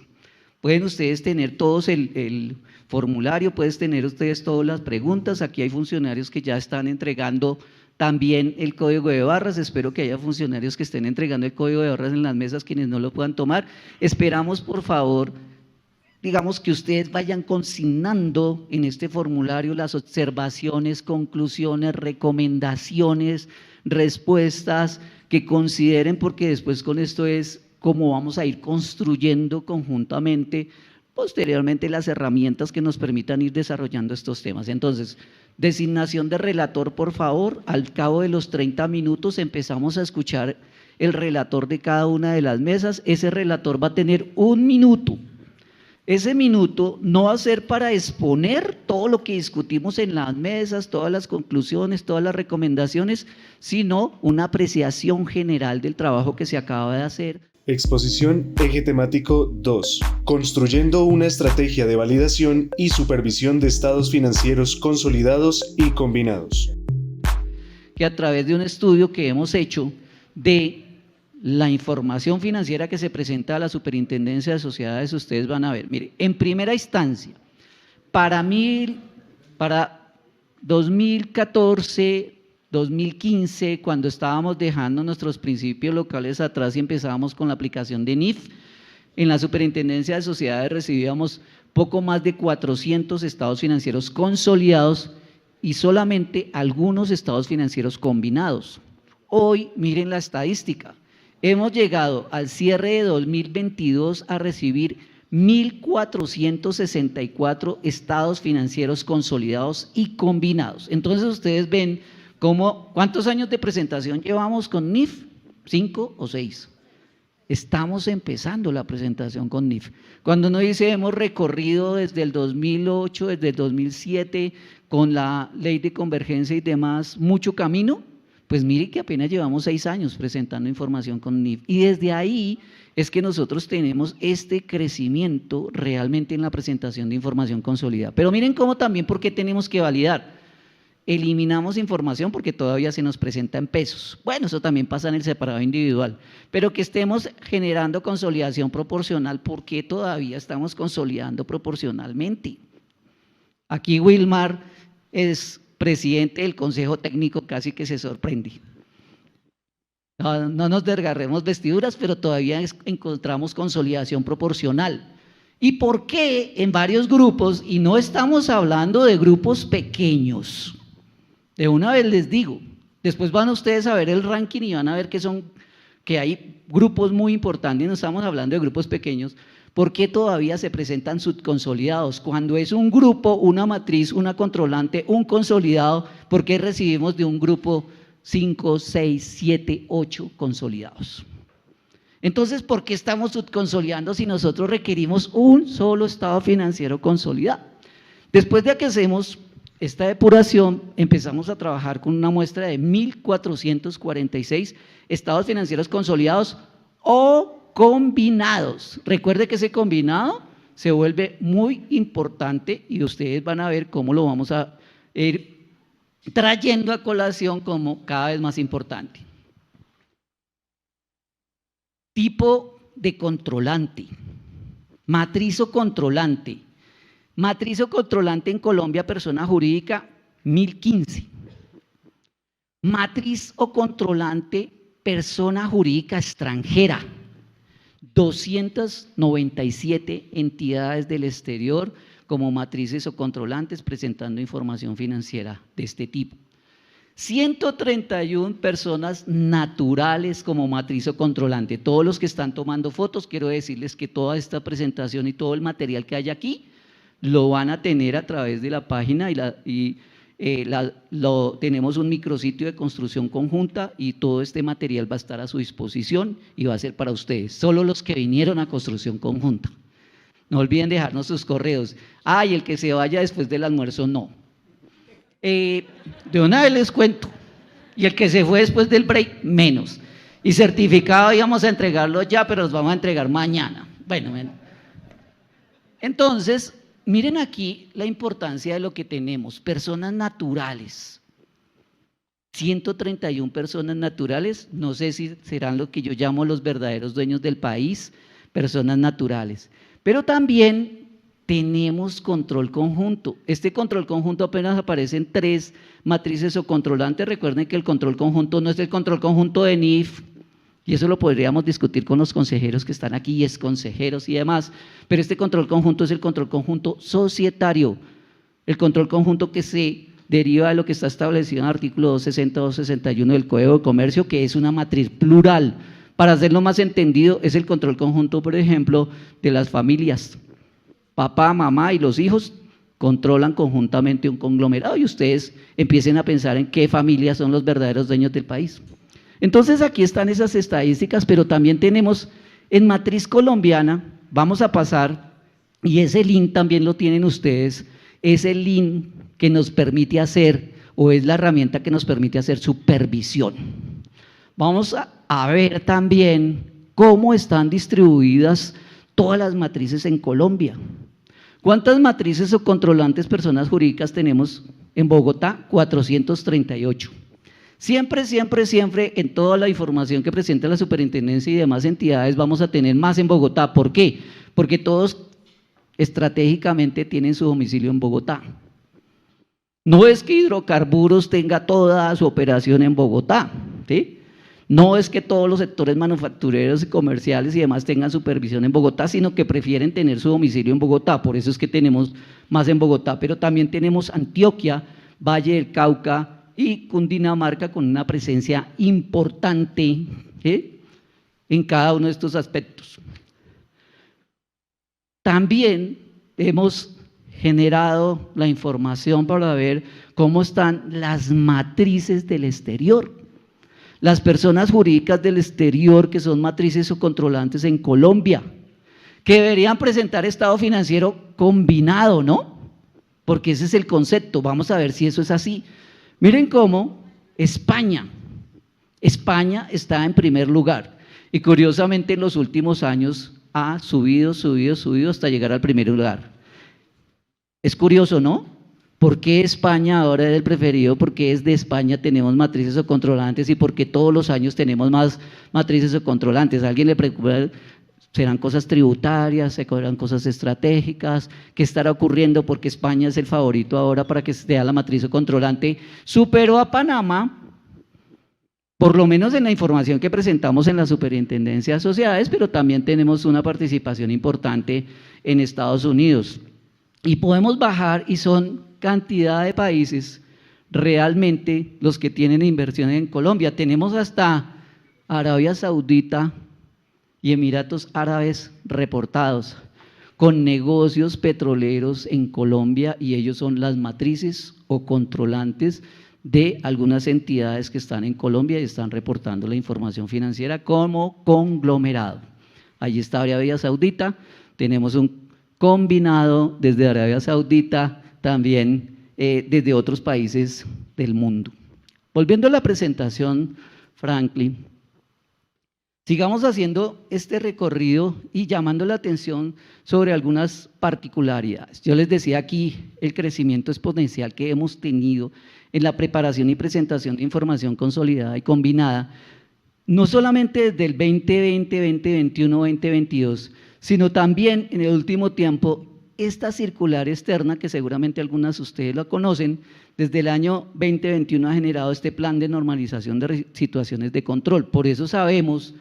Pueden ustedes tener todos el formulario, pueden tener ustedes todas las preguntas, aquí hay funcionarios que ya están entregando también el código de barras, espero que haya funcionarios que estén entregando el código de barras en las mesas, quienes no lo puedan tomar. Esperamos, por favor, digamos que ustedes vayan consignando en este formulario las observaciones, conclusiones, recomendaciones, respuestas que consideren, porque después con esto es como vamos a ir construyendo conjuntamente posteriormente las herramientas que nos permitan ir desarrollando estos temas. Entonces, designación de relator, por favor. Al cabo de los 30 minutos empezamos a escuchar el relator de cada una de las mesas. Ese relator va a tener 1 minuto. Ese minuto no va a ser para exponer todo lo que discutimos en las mesas, todas las conclusiones, todas las recomendaciones, sino una apreciación general del trabajo que se acaba de hacer. Exposición Eje Temático 2. Construyendo una estrategia de validación y supervisión de estados financieros consolidados y combinados. Que a través de un estudio que hemos hecho de la información financiera que se presenta a la Superintendencia de Sociedades, ustedes van a ver, mire, en primera instancia, para 2014, 2015, cuando estábamos dejando nuestros principios locales atrás y empezábamos con la aplicación de NIF, en la Superintendencia de Sociedades recibíamos poco más de 400 estados financieros consolidados y solamente algunos estados financieros combinados. Hoy, miren la estadística, hemos llegado al cierre de 2022 a recibir 1.464 estados financieros consolidados y combinados. Entonces ustedes ven cómo, ¿cuántos años de presentación llevamos con NIF? 5 o 6. Estamos empezando la presentación con NIF. Cuando uno dice hemos recorrido desde el 2008, desde el 2007, con la ley de convergencia y demás, mucho camino, Pues mire que apenas llevamos 6 años presentando información con NIF y desde ahí es que nosotros tenemos este crecimiento realmente en la presentación de información consolidada. Pero miren cómo también, ¿por qué tenemos que validar? Eliminamos información porque todavía se nos presenta en pesos. Bueno, eso también pasa en el separado individual, pero que estemos generando consolidación proporcional, ¿por qué todavía estamos consolidando proporcionalmente? Aquí Wilmar es presidente del Consejo Técnico, casi que se sorprende. No nos desgarremos vestiduras, pero todavía encontramos consolidación proporcional. ¿Y por qué en varios grupos? Y no estamos hablando de grupos pequeños. De una vez les digo, después van ustedes a ver el ranking y van a ver que hay grupos muy importantes, no estamos hablando de grupos pequeños. ¿Por qué todavía se presentan subconsolidados? Cuando es un grupo, una matriz, una controlante, un consolidado, ¿por qué recibimos de un grupo 5, 6, 7, 8 consolidados? Entonces, ¿por qué estamos subconsolidando si nosotros requerimos un solo estado financiero consolidado? Después de que hacemos esta depuración, empezamos a trabajar con una muestra de 1.446 estados financieros consolidados o combinados. Recuerde que ese combinado se vuelve muy importante y ustedes van a ver cómo lo vamos a ir trayendo a colación como cada vez más importante. Tipo de controlante, matriz o controlante. Matriz o controlante en Colombia, persona jurídica, 1015. Matriz o controlante, persona jurídica extranjera, 297 entidades del exterior como matrices o controlantes presentando información financiera de este tipo. 131 personas naturales como matriz o controlante. Todos los que están tomando fotos, quiero decirles que toda esta presentación y todo el material que hay aquí lo van a tener a través de la página tenemos un micrositio de construcción conjunta y todo este material va a estar a su disposición y va a ser para ustedes, solo los que vinieron a construcción conjunta. No olviden dejarnos sus correos. Y el que se vaya después del almuerzo, no. De una vez les cuento, y el que se fue después del break, menos. Y certificado íbamos a entregarlo ya, pero los vamos a entregar mañana. Bueno, entonces, miren aquí la importancia de lo que tenemos, personas naturales. 131 personas naturales, no sé si serán lo que yo llamo los verdaderos dueños del país, personas naturales. Pero también tenemos control conjunto. Este control conjunto apenas aparece en 3 matrices o controlantes. Recuerden que el control conjunto no es el control conjunto de NIF, y eso lo podríamos discutir con los consejeros que están aquí, y exconsejeros y demás, pero este control conjunto es el control conjunto societario, el control conjunto que se deriva de lo que está establecido en el artículo 260, 261 del Código de Comercio, que es una matriz plural. Para hacerlo más entendido, es el control conjunto, por ejemplo, de las familias. Papá, mamá y los hijos controlan conjuntamente un conglomerado y ustedes empiecen a pensar en qué familias son los verdaderos dueños del país. Entonces aquí están esas estadísticas, pero también tenemos en matriz colombiana, vamos a pasar, y ese link también lo tienen ustedes, es el link que nos permite hacer, o es la herramienta que nos permite hacer supervisión. Vamos a ver también cómo están distribuidas todas las matrices en Colombia. ¿Cuántas matrices o controlantes personas jurídicas tenemos en Bogotá? 438. Siempre en toda la información que presenta la superintendencia y demás entidades vamos a tener más en Bogotá. ¿Por qué? Porque todos estratégicamente tienen su domicilio en Bogotá. No es que Hidrocarburos tenga toda su operación en Bogotá, ¿sí? No es que todos los sectores manufactureros y comerciales y demás tengan supervisión en Bogotá, sino que prefieren tener su domicilio en Bogotá, por eso es que tenemos más en Bogotá, pero también tenemos Antioquia, Valle del Cauca y Cundinamarca con una presencia importante, ¿sí?, en cada uno de estos aspectos. También hemos generado la información para ver cómo están las matrices del exterior. Las personas jurídicas del exterior que son matrices o controlantes en Colombia, que deberían presentar estado financiero combinado, ¿no? Porque ese es el concepto, vamos a ver si eso es así. Miren cómo España, España está en primer lugar y curiosamente en los últimos años ha subido hasta llegar al primer lugar. Es curioso, ¿no? ¿Por qué España ahora es el preferido? ¿Por qué desde España tenemos matrices o controlantes y por qué todos los años tenemos más matrices o controlantes? ¿A alguien le preocupa? ¿Serán cosas tributarias? ¿Serán cosas estratégicas? ¿Qué estará ocurriendo? Porque España es el favorito ahora para que sea la matriz o controlante. Superó a Panamá, por lo menos en la información que presentamos en la Superintendencia de Sociedades, pero también tenemos una participación importante en Estados Unidos. Y podemos bajar y son cantidad de países realmente los que tienen inversión en Colombia. Tenemos hasta Arabia Saudita y Emiratos Árabes reportados con negocios petroleros en Colombia y ellos son las matrices o controlantes de algunas entidades que están en Colombia y están reportando la información financiera como conglomerado. Allí está Arabia Saudita, tenemos un combinado desde Arabia Saudita, también desde otros países del mundo. Volviendo a la presentación, Franklin, sigamos haciendo este recorrido y llamando la atención sobre algunas particularidades. Yo les decía aquí el crecimiento exponencial que hemos tenido en la preparación y presentación de información consolidada y combinada, no solamente desde el 2020, 2021, 2022, sino también en el último tiempo, esta circular externa, que seguramente algunas de ustedes la conocen, desde el año 2021 ha generado este plan de normalización de situaciones de control. Por eso sabemos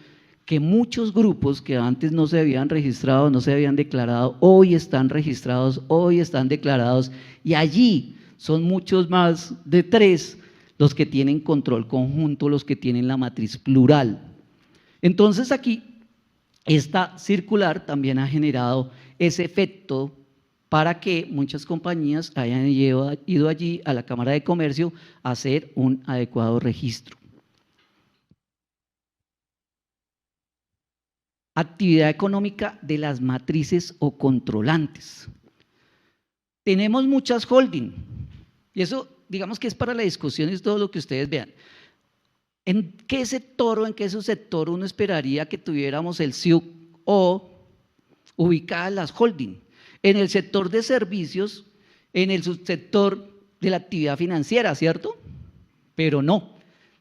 que muchos grupos que antes no se habían registrado, no se habían declarado, hoy están registrados, hoy están declarados, y allí son muchos más de 3 los que tienen control conjunto, los que tienen la matriz plural. Entonces aquí, esta circular también ha generado ese efecto para que muchas compañías hayan ido allí a la Cámara de Comercio a hacer un adecuado registro. Actividad económica de las matrices o controlantes. Tenemos muchas holding, y eso digamos que es para la discusión, es todo lo que ustedes vean. ¿En qué sector o en qué subsector uno esperaría que tuviéramos el SIUC o ubicadas las holding? En el sector de servicios, en el subsector de la actividad financiera, ¿cierto? Pero no,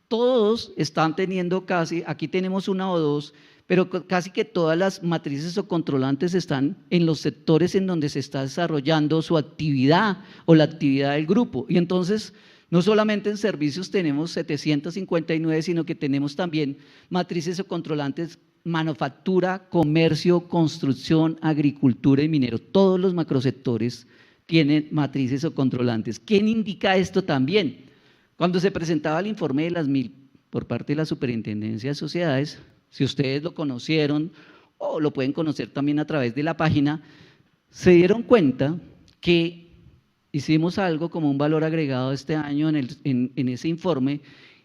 todos están teniendo casi, aquí tenemos una o dos, pero casi que todas las matrices o controlantes están en los sectores en donde se está desarrollando su actividad o la actividad del grupo. Y entonces, no solamente en servicios tenemos 759, sino que tenemos también matrices o controlantes manufactura, comercio, construcción, agricultura y minero. Todos los macrosectores tienen matrices o controlantes. ¿Quién indica esto también? Cuando se presentaba el informe de las 1000 por parte de la Superintendencia de Sociedades, si ustedes lo conocieron o lo pueden conocer también a través de la página, se dieron cuenta que hicimos algo como un valor agregado este año en ese informe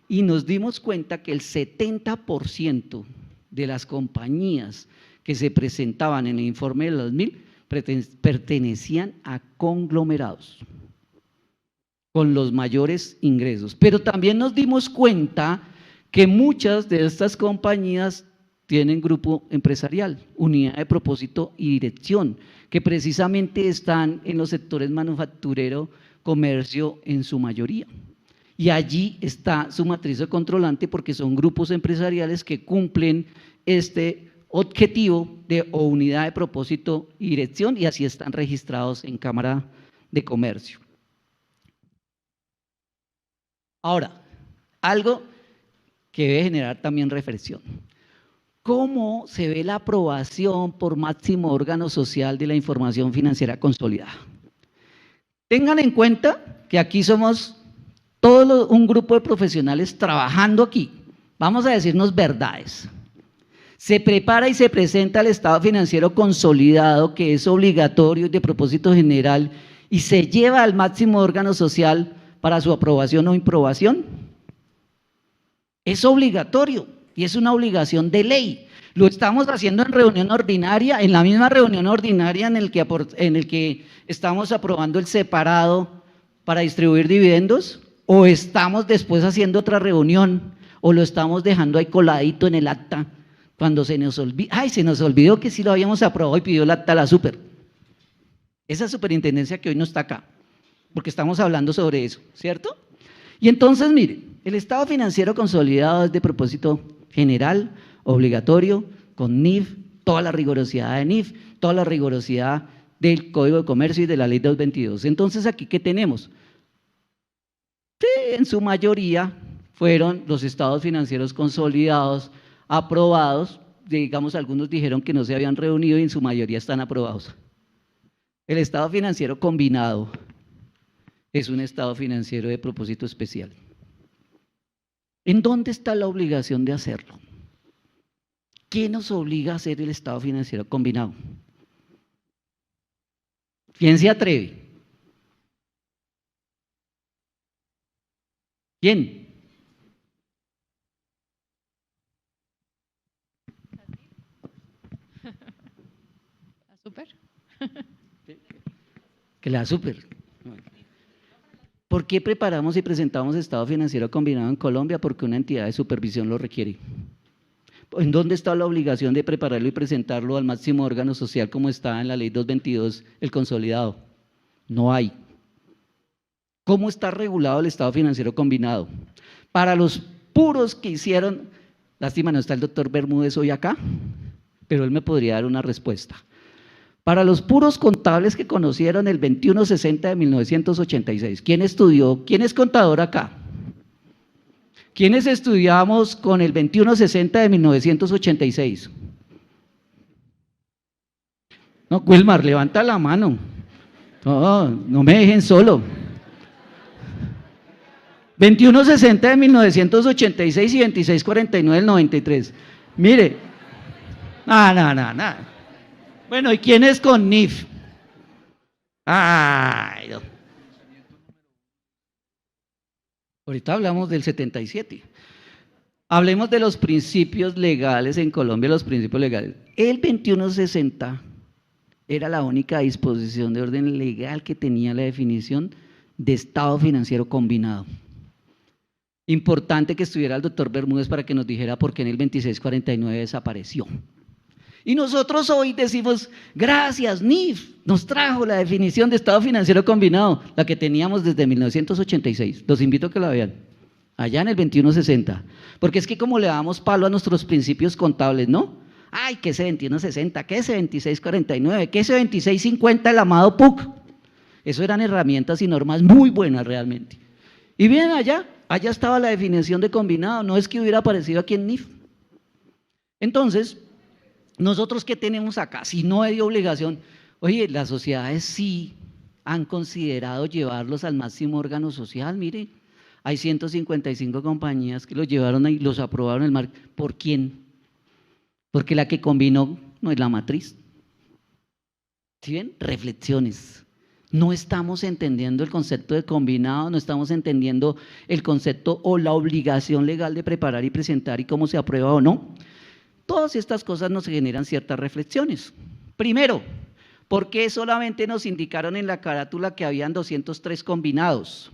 y nos dimos cuenta que el 70% de las compañías que se presentaban en el informe de los 1000 pertenecían a conglomerados con los mayores ingresos, pero también nos dimos cuenta que muchas de estas compañías tienen grupo empresarial, unidad de propósito y dirección, que precisamente están en los sectores manufacturero, comercio en su mayoría. Y allí está su matriz de controlante porque son grupos empresariales que cumplen este objetivo de o unidad de propósito y dirección y así están registrados en Cámara de Comercio. Ahora, algo que debe generar también reflexión. ¿Cómo se ve la aprobación por máximo órgano social de la información financiera consolidada? Tengan en cuenta que aquí somos todo un grupo de profesionales trabajando aquí. Vamos a decirnos verdades. Se prepara y se presenta el estado financiero consolidado, que es obligatorio y de propósito general, y se lleva al máximo órgano social para su aprobación o improbación. Es obligatorio y es una obligación de ley. Lo estamos haciendo en reunión ordinaria, en la misma reunión ordinaria en el que estamos aprobando el separado para distribuir dividendos, o estamos después haciendo otra reunión, o lo estamos dejando ahí coladito en el acta cuando se nos olvidó, ay, se nos olvidó que sí lo habíamos aprobado y pidió el acta a la super. Esa superintendencia que hoy no está acá, porque estamos hablando sobre eso, ¿cierto? Y entonces, mire, el estado financiero consolidado es de propósito general, obligatorio, con NIF, toda la rigurosidad de NIF, toda la rigurosidad del Código de Comercio y de la Ley 222. Entonces, ¿aquí qué tenemos? Sí, en su mayoría fueron los estados financieros consolidados, aprobados, digamos, algunos dijeron que no se habían reunido y en su mayoría están aprobados. El estado financiero combinado es un estado financiero de propósito especial. ¿En dónde está la obligación de hacerlo? ¿Qué nos obliga a hacer el estado financiero combinado? ¿Quién se atreve? ¿Quién? ¿La super? Que la super. ¿Por qué preparamos y presentamos estado financiero combinado en Colombia? Porque una entidad de supervisión lo requiere. ¿En dónde está la obligación de prepararlo y presentarlo al máximo órgano social como está en la Ley 222, el consolidado? No hay. ¿Cómo está regulado el estado financiero combinado? Para los puros que hicieron, lástima no está el doctor Bermúdez hoy acá, pero él me podría dar una respuesta. Para los puros contables que conocieron el 2160 de 1986, ¿quién estudió? ¿Quién es contador acá? ¿Quiénes estudiamos con el 2160 de 1986? No, Wilmar, levanta la mano. No me dejen solo. 2160 de 1986 y 2649 del 93. Mire, no. Bueno, ¿y quién es con NIF? Ay, no. Ahorita hablamos del 77. Hablemos de los principios legales en Colombia, los principios legales. El 2160 era la única disposición de orden legal que tenía la definición de estado financiero combinado. Importante que estuviera el doctor Bermúdez para que nos dijera por qué en el 2649 desapareció. Y nosotros hoy decimos, gracias, NIF, nos trajo la definición de estado financiero combinado, la que teníamos desde 1986. Los invito a que la vean, allá en el 2160. Porque es que como le damos palo a nuestros principios contables, ¿no? Ay, que ese 2160, que ese 2649, que ese 2650, el amado PUC. Eso eran herramientas y normas muy buenas realmente. Y bien, allá estaba la definición de combinado, no es que hubiera aparecido aquí en NIF. Entonces, nosotros ¿qué tenemos acá? Si no hay obligación, oye, las sociedades sí han considerado llevarlos al máximo órgano social, mire, hay 155 compañías que los llevaron y los aprobaron el marco. ¿Por quién? Porque la que combinó no es la matriz. ¿Sí ven? Reflexiones. No estamos entendiendo el concepto de combinado, no estamos entendiendo el concepto o la obligación legal de preparar y presentar y cómo se aprueba o no. Todas estas cosas nos generan ciertas reflexiones. Primero, ¿por qué solamente nos indicaron en la carátula que habían 203 combinados?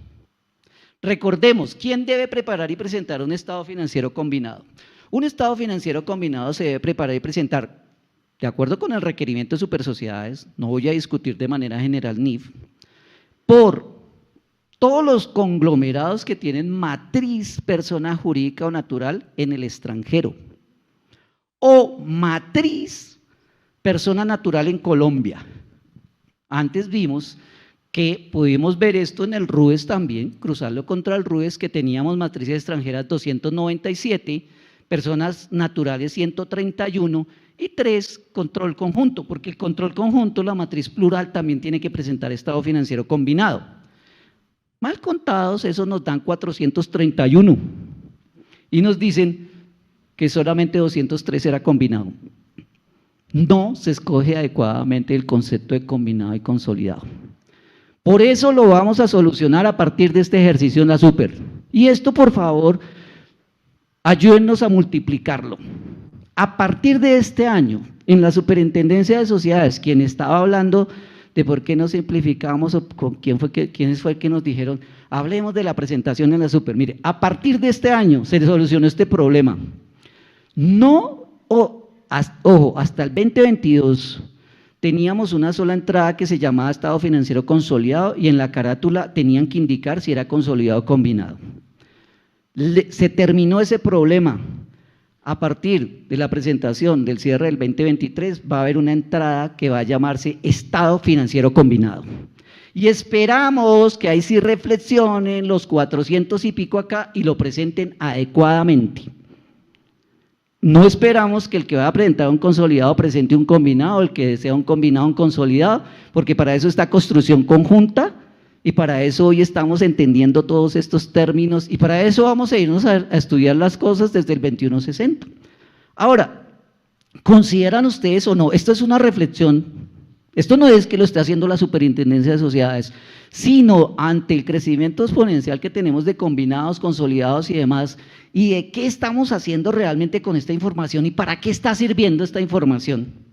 Recordemos, ¿quién debe preparar y presentar un estado financiero combinado? Un estado financiero combinado se debe preparar y presentar, de acuerdo con el requerimiento de supersociedades, no voy a discutir de manera general NIF, por todos los conglomerados que tienen matriz persona jurídica o natural en el extranjero, o matriz persona natural en Colombia. Antes vimos que pudimos ver esto en el RUES también, cruzarlo contra el RUES, que teníamos matrices extranjeras 297, personas naturales 131 y 3, control conjunto, porque el control conjunto, la matriz plural, también tiene que presentar estado financiero combinado. Mal contados, eso nos dan 431 y nos dicen que solamente 203 era combinado. No se escoge adecuadamente el concepto de combinado y consolidado. Por eso lo vamos a solucionar a partir de este ejercicio en la super. Y esto, por favor, ayúdennos a multiplicarlo. A partir de este año, en la Superintendencia de Sociedades, quien estaba hablando de por qué no simplificamos o con quiénes fue que nos dijeron, hablemos de la presentación en la super. Mire, a partir de este año se solucionó este problema. Ojo, hasta el 2022 teníamos una sola entrada que se llamaba estado financiero consolidado y en la carátula tenían que indicar si era consolidado o combinado. Se terminó ese problema. A partir de la presentación del cierre del 2023 va a haber una entrada que va a llamarse estado financiero combinado. Y esperamos que ahí sí reflexionen los 400 y pico acá y lo presenten adecuadamente. No esperamos que el que va a presentar un consolidado presente un combinado, el que desea un combinado un consolidado, porque para eso está construcción conjunta y para eso hoy estamos entendiendo todos estos términos y para eso vamos a irnos a estudiar las cosas desde el 2160. Ahora, ¿consideran ustedes o no? Esto es una reflexión, esto no es que lo esté haciendo la Superintendencia de Sociedades, sino ante el crecimiento exponencial que tenemos de combinados, consolidados y demás, y de qué estamos haciendo realmente con esta información y para qué está sirviendo esta información.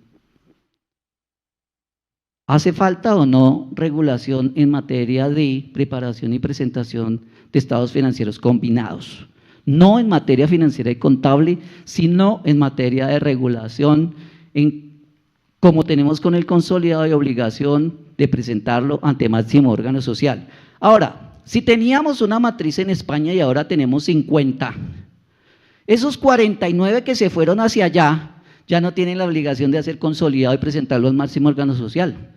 ¿Hace falta o no regulación en materia de preparación y presentación de estados financieros combinados? No en materia financiera y contable, sino en materia de regulación, como tenemos con el consolidado y obligación de presentarlo ante máximo órgano social. Ahora, si teníamos una matriz en España y ahora tenemos 50, esos 49 que se fueron hacia allá ya no tienen la obligación de hacer consolidado y presentarlo al máximo órgano social.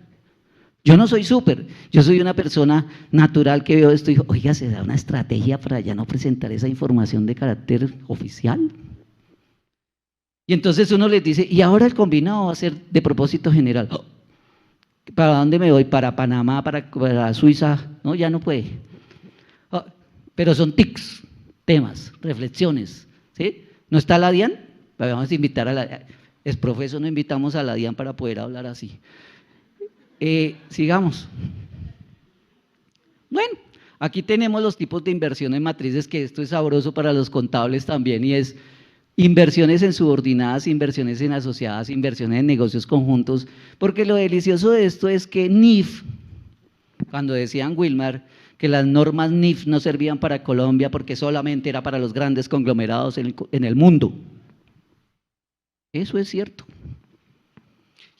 Yo no soy súper, yo soy una persona natural que veo esto y digo, oiga, ¿se da una estrategia para ya no presentar esa información de carácter oficial? Y entonces uno les dice, y ahora el combinado va a ser de propósito general. ¿Para dónde me voy? ¿Para Panamá? ¿Para Suiza? No, ya no puede. Pero son tics, temas, reflexiones, ¿sí? ¿No está la DIAN? Vamos a invitar a la… Es profesor, no invitamos a la DIAN para poder hablar así. Sigamos. Bueno, aquí tenemos los tipos de inversiones matrices, que esto es sabroso para los contables también, y es inversiones en subordinadas, inversiones en asociadas, inversiones en negocios conjuntos, porque lo delicioso de esto es que NIF, cuando decían Wilmar que las normas NIF no servían para Colombia porque solamente era para los grandes conglomerados en el mundo, eso es cierto.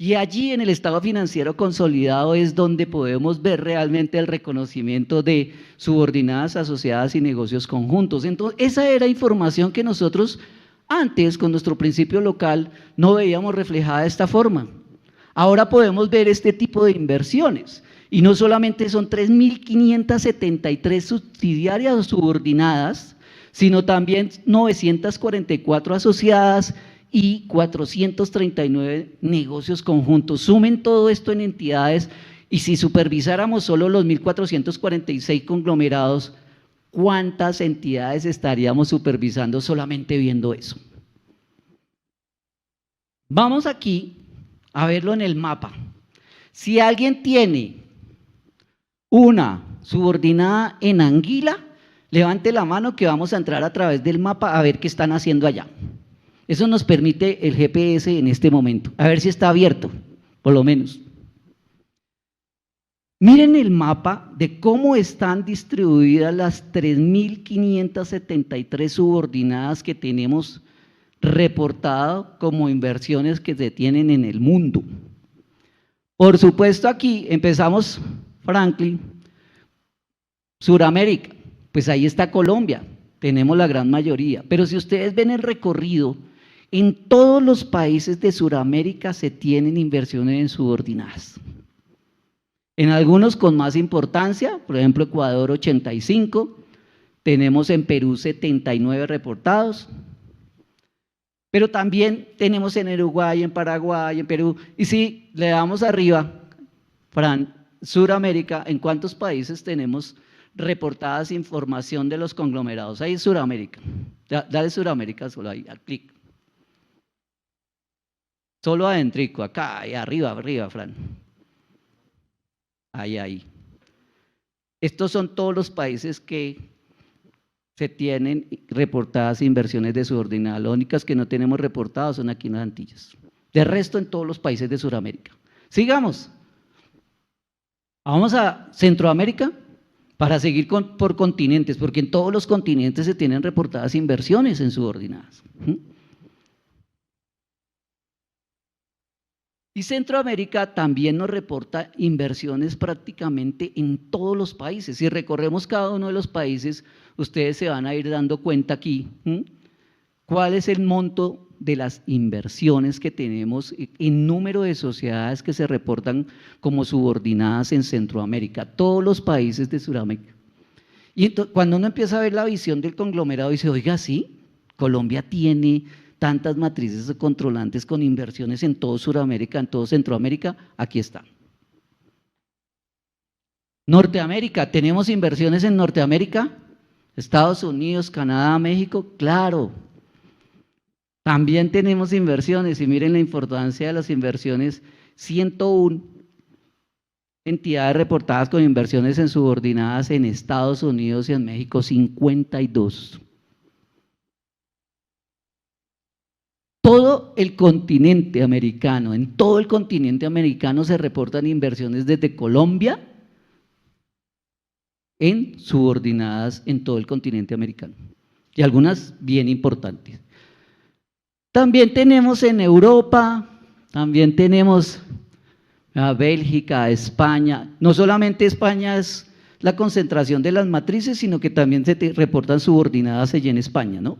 Y allí en el estado financiero consolidado es donde podemos ver realmente el reconocimiento de subordinadas, asociadas y negocios conjuntos. Entonces, esa era información que nosotros antes, con nuestro principio local, no veíamos reflejada de esta forma. Ahora podemos ver este tipo de inversiones. Y no solamente son 3.573 subsidiarias o subordinadas, sino también 944 asociadas y 439 negocios conjuntos. Sumen todo esto en entidades y si supervisáramos solo los 1.446 conglomerados, ¿cuántas entidades estaríamos supervisando solamente viendo eso? Vamos aquí a verlo en el mapa. Si alguien tiene una subordinada en Anguila, levante la mano que vamos a entrar a través del mapa a ver qué están haciendo allá. Eso nos permite el GPS en este momento, a ver si está abierto, por lo menos. Miren el mapa de cómo están distribuidas las 3.573 subordinadas que tenemos reportado como inversiones que se tienen en el mundo. Por supuesto aquí empezamos, Franklin, Suramérica, pues ahí está Colombia, tenemos la gran mayoría, pero si ustedes ven el recorrido, en todos los países de Suramérica se tienen inversiones en subordinadas. En algunos con más importancia, por ejemplo Ecuador 85, tenemos en Perú 79 reportados, pero también tenemos en Uruguay, en Paraguay, en Perú, y si le damos arriba, Fran, Suramérica, ¿en cuántos países tenemos reportadas información de los conglomerados? Ahí es Suramérica, dale Suramérica solo ahí, al clic. Solo adentrico, acá, ahí arriba, Fran. Ahí. Estos son todos los países que se tienen reportadas inversiones de subordinada. Las únicas que no tenemos reportadas son aquí en las Antillas. De resto, en todos los países de Sudamérica. Sigamos. Vamos a Centroamérica para seguir por continentes, porque en todos los continentes se tienen reportadas inversiones en subordinadas. Y Centroamérica también nos reporta inversiones prácticamente en todos los países. Si recorremos cada uno de los países, ustedes se van a ir dando cuenta aquí cuál es el monto de las inversiones que tenemos en número de sociedades que se reportan como subordinadas en Centroamérica, todos los países de Sudamérica. Y cuando uno empieza a ver la visión del conglomerado, dice, oiga, sí, Colombia tiene tantas matrices controlantes con inversiones en todo Sudamérica, en todo Centroamérica, aquí está. Norteamérica, ¿tenemos inversiones en Norteamérica? Estados Unidos, Canadá, México, claro. También tenemos inversiones y miren la importancia de las inversiones, 101 entidades reportadas con inversiones en subordinadas en Estados Unidos y en México, 52. Todo el continente americano, en todo el continente americano se reportan inversiones desde Colombia en subordinadas en todo el continente americano y algunas bien importantes. También tenemos en Europa, también tenemos a Bélgica, España. No solamente España es la concentración de las matrices, sino que también se reportan subordinadas allí en España, ¿no?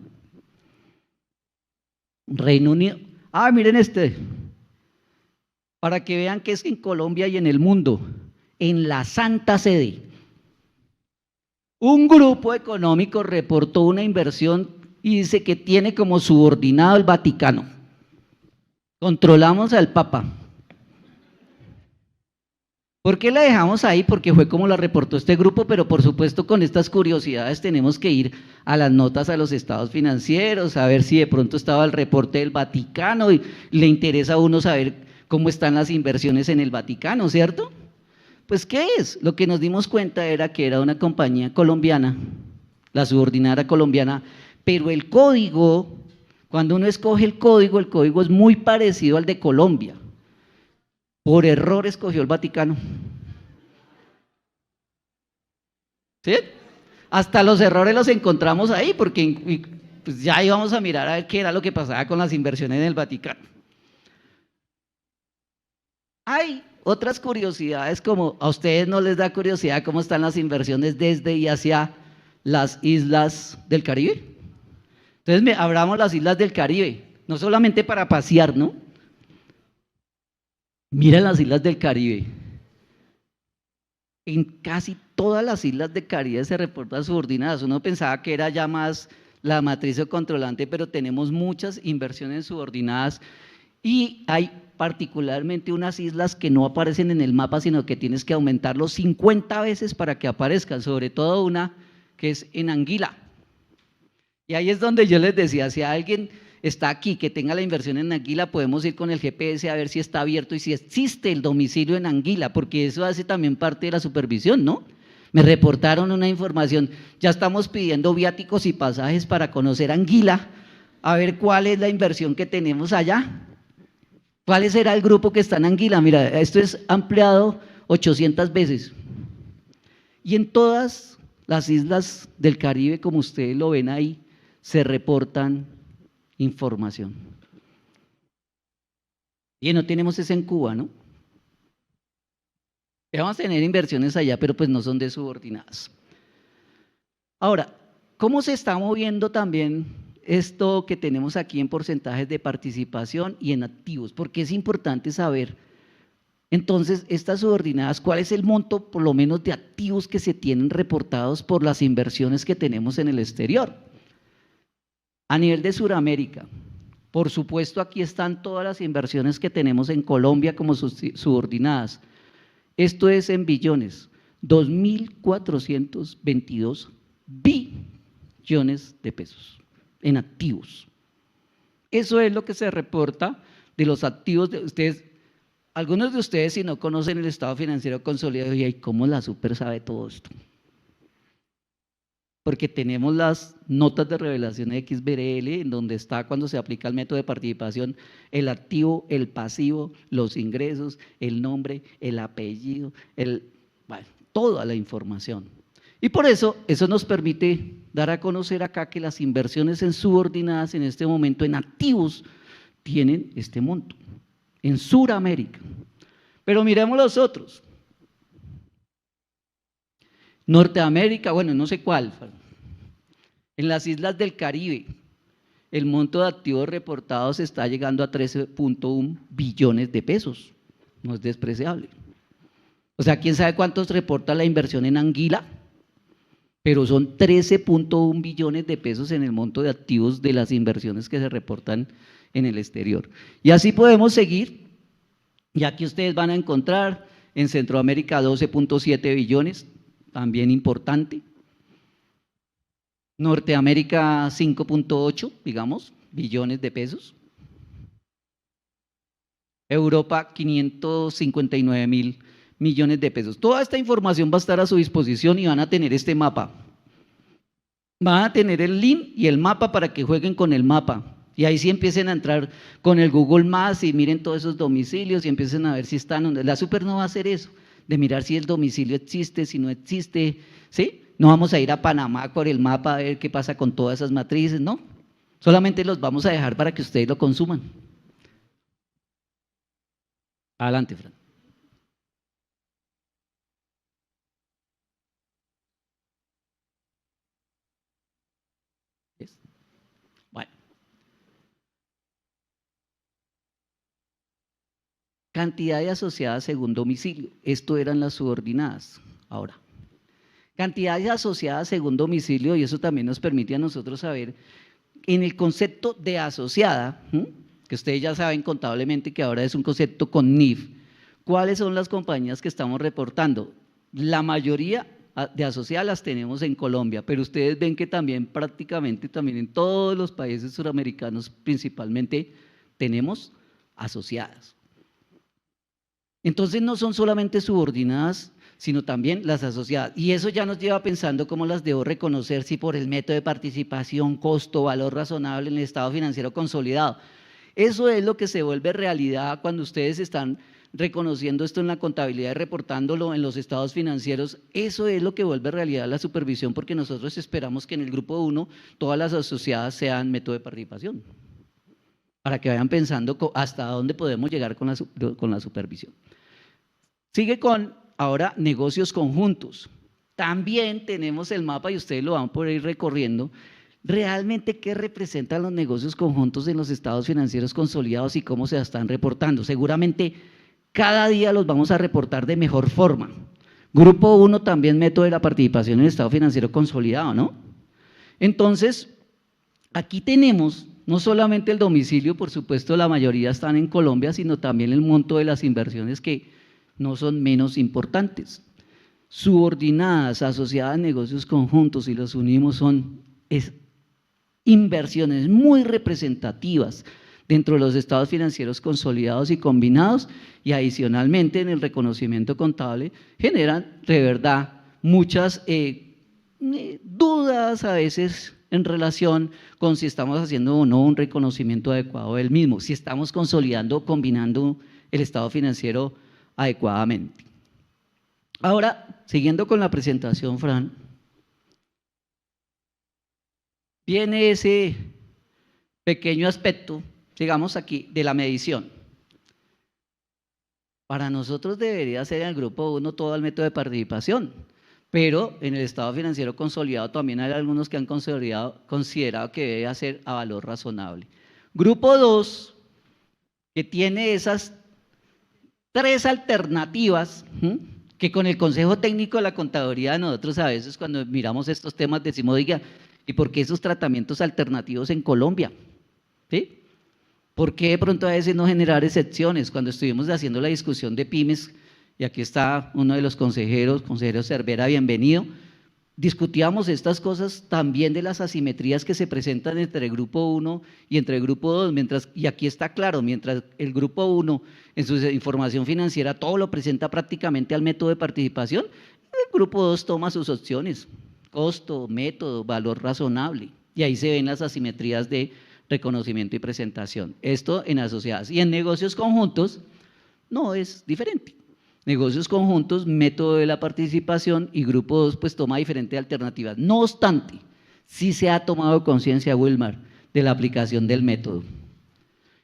Reino Unido. Miren este, para que vean que es en Colombia y en el mundo, en la Santa Sede, un grupo económico reportó una inversión y dice que tiene como subordinado el Vaticano. Controlamos al Papa. ¿Por qué la dejamos ahí? Porque fue como la reportó este grupo, pero por supuesto con estas curiosidades tenemos que ir a las notas a los estados financieros, a ver si de pronto estaba el reporte del Vaticano y le interesa a uno saber cómo están las inversiones en el Vaticano, ¿cierto? Pues ¿qué es? Lo que nos dimos cuenta era que era una compañía colombiana, la subordinada colombiana, pero el código, cuando uno escoge el código es muy parecido al de Colombia. Por error escogió el Vaticano. ¿Sí? Hasta los errores los encontramos ahí, porque pues ya íbamos a mirar a ver qué era lo que pasaba con las inversiones en el Vaticano. Hay otras curiosidades, como a ustedes no les da curiosidad cómo están las inversiones desde y hacia las islas del Caribe. Entonces abramos las islas del Caribe, no solamente para pasear, ¿no? Mira las islas del Caribe. En casi todas las islas del Caribe se reportan subordinadas. Uno pensaba que era ya más la matriz controlante, pero tenemos muchas inversiones subordinadas y hay particularmente unas islas que no aparecen en el mapa, sino que tienes que aumentarlo 50 veces para que aparezcan, sobre todo una que es en Anguila. Y ahí es donde yo les decía, si alguien está aquí que tenga la inversión en Anguila, podemos ir con el GPS a ver si está abierto y si existe el domicilio en Anguila, porque eso hace también parte de la supervisión, ¿no? Me reportaron una información, ya estamos pidiendo viáticos y pasajes para conocer Anguila, a ver cuál es la inversión que tenemos allá. ¿Cuál será el grupo que está en Anguila? Mira, esto es ampliado 800 veces. Y en todas las islas del Caribe, como ustedes lo ven ahí, se reportan información. Y no tenemos eso en Cuba, ¿no? Vamos a tener inversiones allá, pero pues no son de subordinadas. Ahora, ¿cómo se está moviendo también esto que tenemos aquí en porcentajes de participación y en activos? Porque es importante saber, entonces, estas subordinadas, ¿cuál es el monto por lo menos de activos que se tienen reportados por las inversiones que tenemos en el exterior? A nivel de Sudamérica, por supuesto aquí están todas las inversiones que tenemos en Colombia como subordinadas. Esto es en billones, 2.422 billones de pesos en activos. Eso es lo que se reporta de los activos de ustedes. Algunos de ustedes, si no conocen el estado financiero consolidado, y ¿cómo la super sabe todo esto? Porque tenemos las notas de revelación de XBRL, en donde está cuando se aplica el método de participación, el activo, el pasivo, los ingresos, el nombre, el apellido, Bueno, toda la información. Y por eso nos permite dar a conocer acá que las inversiones en subordinadas en este momento en activos tienen este monto, en Suramérica. Pero miremos los otros. Norteamérica, bueno, no sé cuál. En las islas del Caribe, el monto de activos reportados está llegando a 13.1 billones de pesos. No es despreciable. O sea, ¿quién sabe cuántos reporta la inversión en Anguila? Pero son 13.1 billones de pesos en el monto de activos de las inversiones que se reportan en el exterior. Y así podemos seguir, y aquí ustedes van a encontrar en Centroamérica 12.7 billones, también importante. Norteamérica 5.8, digamos, billones de pesos. Europa 559.000 millones de pesos. Toda esta información va a estar a su disposición y van a tener este mapa. Van a tener el link y el mapa para que jueguen con el mapa. Y ahí sí empiecen a entrar con el Google Maps y miren todos esos domicilios y empiecen a ver si están. La Super no va a hacer eso, de mirar si el domicilio existe, si no existe, ¿sí? No vamos a ir a Panamá con el mapa a ver qué pasa con todas esas matrices, no. Solamente los vamos a dejar para que ustedes lo consuman. Adelante, Fran. Bueno. Cantidad de asociadas según domicilio. Esto eran las subordinadas. Ahora, cantidades asociadas según domicilio, y eso también nos permite a nosotros saber, en el concepto de asociada, que ustedes ya saben contablemente que ahora es un concepto con NIF, ¿cuáles son las compañías que estamos reportando? La mayoría de asociadas las tenemos en Colombia, pero ustedes ven que también prácticamente también en todos los países suramericanos principalmente tenemos asociadas. Entonces no son solamente subordinadas, sino también las asociadas. Y eso ya nos lleva pensando cómo las debo reconocer, si por el método de participación, costo, valor razonable en el estado financiero consolidado. Eso es lo que se vuelve realidad cuando ustedes están reconociendo esto en la contabilidad y reportándolo en los estados financieros. Eso es lo que vuelve realidad la supervisión, porque nosotros esperamos que en el grupo 1 todas las asociadas sean método de participación, para que vayan pensando hasta dónde podemos llegar con la supervisión. Sigue con ahora negocios conjuntos. También tenemos el mapa y ustedes lo van a poder ir recorriendo. Realmente, ¿qué representan los negocios conjuntos en los estados financieros consolidados y cómo se están reportando? Seguramente cada día los vamos a reportar de mejor forma. Grupo 1 también método de la participación en el estado financiero consolidado, ¿no? Entonces, aquí tenemos no solamente el domicilio, por supuesto la mayoría están en Colombia, sino también el monto de las inversiones que no son menos importantes. Subordinadas, asociadas a negocios conjuntos, y los unimos, son inversiones muy representativas dentro de los estados financieros consolidados y combinados, y adicionalmente en el reconocimiento contable generan de verdad muchas dudas a veces en relación con si estamos haciendo o no un reconocimiento adecuado del mismo, si estamos consolidando o combinando el estado financiero adecuadamente. Ahora, siguiendo con la presentación, Fran, viene ese pequeño aspecto, digamos aquí, de la medición. Para nosotros debería ser en el grupo 1 todo el método de participación, pero en el estado financiero consolidado también hay algunos que han considerado que debe ser a valor razonable. Grupo 2, que tiene esas 3 alternativas, que con el Consejo Técnico de la Contaduría nosotros a veces cuando miramos estos temas decimos, diga, ¿y por qué esos tratamientos alternativos en Colombia? ¿Sí? ¿Por qué de pronto a veces no generar excepciones? Cuando estuvimos haciendo la discusión de pymes, y aquí está uno de los consejeros, consejero Cervera, bienvenido, discutíamos estas cosas también de las asimetrías que se presentan entre el grupo 1 y entre el grupo 2, y aquí está claro, mientras el grupo 1 en su información financiera todo lo presenta prácticamente al método de participación, el grupo 2 toma sus opciones, costo, método, valor razonable, y ahí se ven las asimetrías de reconocimiento y presentación. Esto en asociadas. Y en negocios conjuntos no es diferente. negocios conjuntos, método de la participación, y grupo 2 pues toma diferentes alternativas. No obstante, sí se ha tomado conciencia, Wilmar, de la aplicación del método.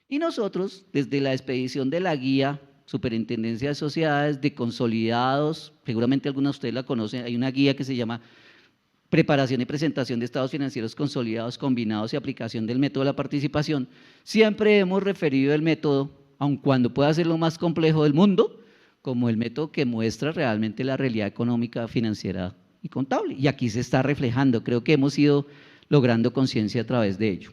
Y nosotros, desde la expedición de la guía Superintendencia de Sociedades de Consolidados, seguramente algunos de ustedes la conocen, hay una guía que se llama Preparación y presentación de estados financieros consolidados, combinados y aplicación del método de la participación. Siempre hemos referido el método, aun cuando pueda ser lo más complejo del mundo, como el método que muestra realmente la realidad económica, financiera y contable. Y aquí se está reflejando, creo que hemos ido logrando conciencia a través de ello.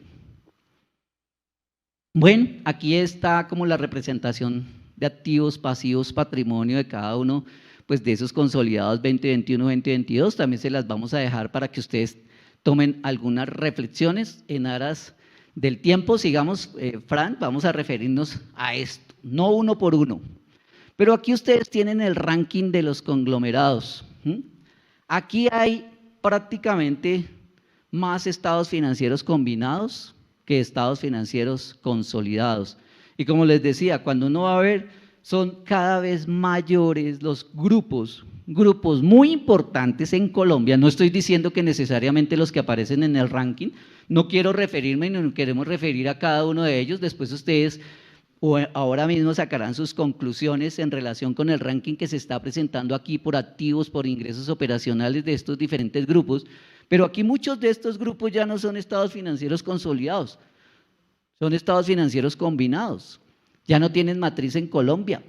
Bueno, aquí está como la representación de activos, pasivos, patrimonio de cada uno pues de esos consolidados 2021, 2022, también se las vamos a dejar para que ustedes tomen algunas reflexiones en aras del tiempo. Sigamos, Fran, vamos a referirnos a esto, no uno por uno, pero aquí ustedes tienen el ranking de los conglomerados. Aquí hay prácticamente más estados financieros combinados que estados financieros consolidados, y como les decía, cuando uno va a ver, son cada vez mayores los grupos muy importantes en Colombia. No estoy diciendo que necesariamente los que aparecen en el ranking, no quiero referirme, no queremos referir a cada uno de ellos, después ustedes o ahora mismo sacarán sus conclusiones en relación con el ranking que se está presentando aquí por activos, por ingresos operacionales de estos diferentes grupos, pero aquí muchos de estos grupos ya no son estados financieros consolidados, son estados financieros combinados. Ya no tienen matriz en Colombia,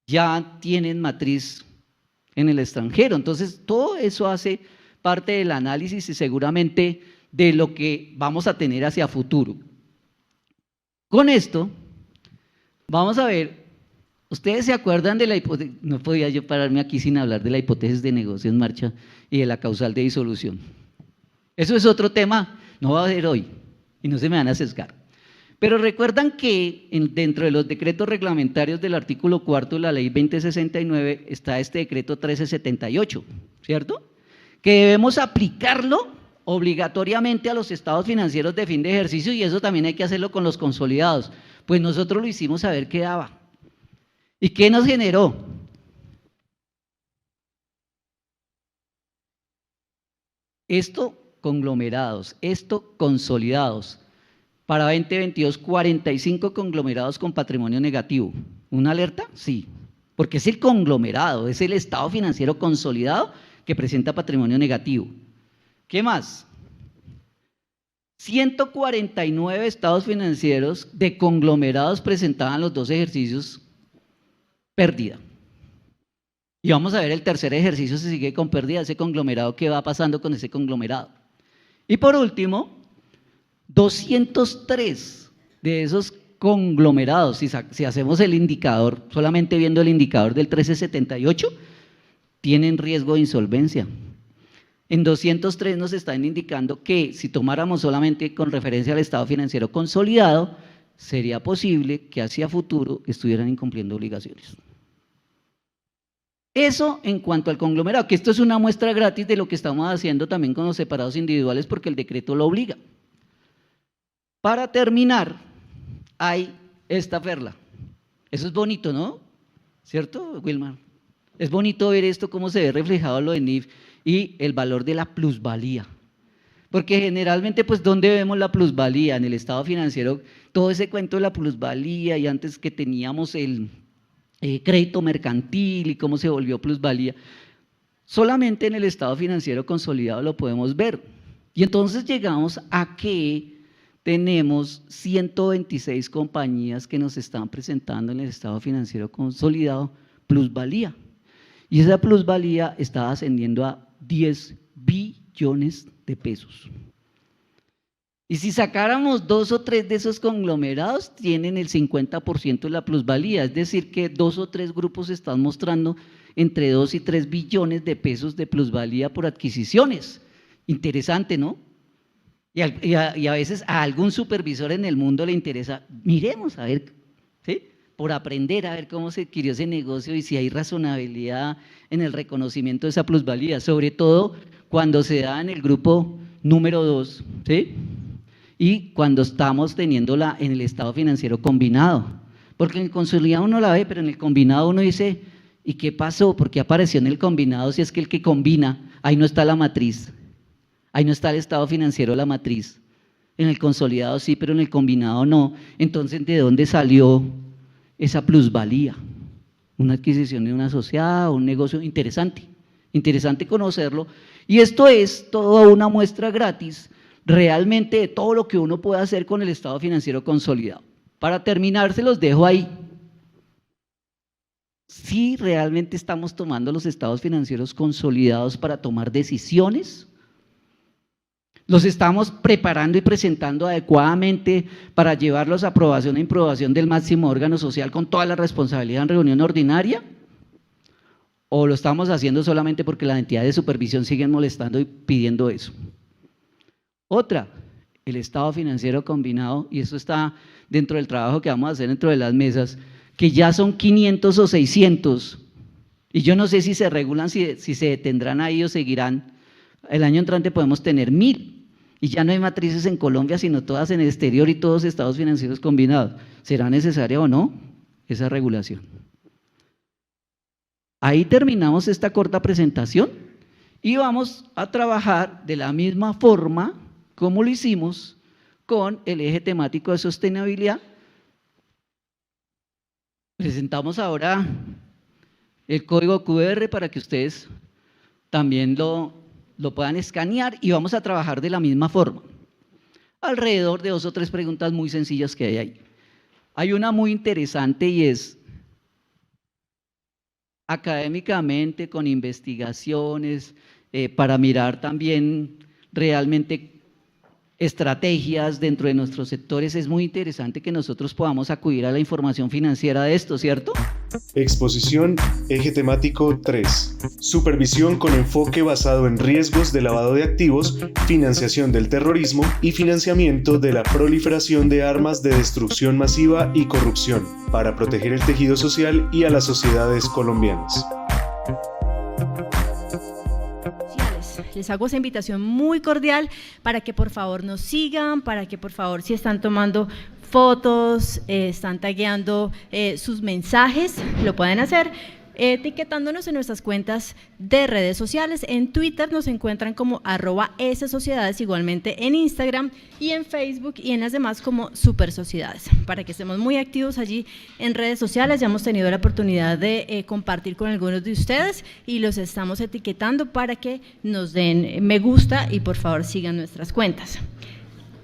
ya tienen matriz en el extranjero. Entonces, todo eso hace parte del análisis y seguramente de lo que vamos a tener hacia futuro. Con esto, vamos a ver, ustedes se acuerdan de la hipótesis, no podía yo pararme aquí sin hablar de la hipótesis de negocio en marcha y de la causal de disolución. Eso es otro tema, no va a ser hoy y no se me van a sesgar. Pero recuerdan que dentro de los decretos reglamentarios del artículo 4 de la ley 2069 está este decreto 1378, ¿cierto? Que debemos aplicarlo obligatoriamente a los estados financieros de fin de ejercicio, y eso también hay que hacerlo con los consolidados. Pues nosotros lo hicimos a ver qué daba. ¿Y qué nos generó? Esto conglomerados, esto consolidados. Para 2022, 45 conglomerados con patrimonio negativo. ¿Una alerta? Sí, porque es el conglomerado, es el estado financiero consolidado que presenta patrimonio negativo. ¿Qué más? 149 estados financieros de conglomerados presentaban los 2 ejercicios pérdida. Y vamos a ver el tercer ejercicio si sigue con pérdida ese conglomerado, qué va pasando con ese conglomerado. Y por último, 203 de esos conglomerados, si hacemos el indicador, solamente viendo el indicador del 1378, tienen riesgo de insolvencia. En 203 nos están indicando que si tomáramos solamente con referencia al estado financiero consolidado, sería posible que hacia futuro estuvieran incumpliendo obligaciones. Eso en cuanto al conglomerado, que esto es una muestra gratis de lo que estamos haciendo también con los separados individuales porque el decreto lo obliga. Para terminar, hay esta perla. Eso es bonito, ¿no? ¿Cierto, Wilmar? Es bonito ver esto, cómo se ve reflejado lo de NIF y el valor de la plusvalía. Porque generalmente, pues, ¿dónde vemos la plusvalía? En el estado financiero, todo ese cuento de la plusvalía, y antes que teníamos el crédito mercantil y cómo se volvió plusvalía, solamente en el estado financiero consolidado lo podemos ver. Y entonces llegamos a que tenemos 126 compañías que nos están presentando en el estado financiero consolidado plusvalía. Y esa plusvalía está ascendiendo a 10 billones de pesos. Y si sacáramos 2 o 3 de esos conglomerados, tienen el 50% de la plusvalía, es decir que 2 o 3 grupos están mostrando entre 2 y 3 billones de pesos de plusvalía por adquisiciones. Interesante, ¿no? Y a veces a algún supervisor en el mundo le interesa, miremos a ver, ¿sí? Por aprender a ver cómo se adquirió ese negocio y si hay razonabilidad en el reconocimiento de esa plusvalía, sobre todo cuando se da en el grupo número 2, ¿sí? Y cuando estamos teniéndola en el estado financiero combinado, Porque en el consolidado uno la ve, pero en el combinado uno dice, ¿y qué pasó? ¿Por qué apareció en el combinado si es que el que combina, ahí no está la matriz, ahí no está el estado financiero de la matriz? En el consolidado sí, pero en el combinado no. Entonces, ¿de dónde salió esa plusvalía? Una adquisición de una sociedad, un negocio interesante, interesante conocerlo. Y esto es toda una muestra gratis realmente de todo lo que uno puede hacer con el estado financiero consolidado. Para terminar, se los dejo ahí. Si realmente estamos tomando los estados financieros consolidados para tomar decisiones, los estamos preparando y presentando adecuadamente para llevarlos a aprobación e improbación del máximo órgano social con toda la responsabilidad en reunión ordinaria, o lo estamos haciendo solamente porque las entidades de supervisión siguen molestando y pidiendo eso. Otra, el estado financiero combinado, y eso está dentro del trabajo que vamos a hacer dentro de las mesas, que ya son 500 o 600, y yo no sé si se regulan, si se detendrán ahí o seguirán. El año entrante podemos tener 1000, y ya no hay matrices en Colombia, sino todas en el exterior y todos estados financieros combinados. ¿Será necesaria o no esa regulación? Ahí terminamos esta corta presentación y vamos a trabajar de la misma forma como lo hicimos con el eje temático de sostenibilidad. Presentamos ahora el código QR para que ustedes también lo puedan escanear y vamos a trabajar de la misma forma. Alrededor de 2 o 3 preguntas muy sencillas que hay ahí. Hay una muy interesante y es, académicamente, con investigaciones, para mirar también realmente estrategias dentro de nuestros sectores, es muy interesante que nosotros podamos acudir a la información financiera de esto, ¿cierto? Exposición Eje temático 3. Supervisión con enfoque basado en riesgos de lavado de activos, financiación del terrorismo y financiamiento de la proliferación de armas de destrucción masiva y corrupción para proteger el tejido social y a las sociedades colombianas. Les hago esa invitación muy cordial para que por favor nos sigan, para que por favor, si están tomando fotos, están tagueando sus mensajes, lo pueden hacer etiquetándonos en nuestras cuentas de redes sociales. En Twitter nos encuentran como @ssociedades, igualmente en Instagram y en Facebook y en las demás como Super Sociedades, para que estemos muy activos allí en redes sociales. Ya hemos tenido la oportunidad de compartir con algunos de ustedes y los estamos etiquetando para que nos den me gusta y por favor sigan nuestras cuentas.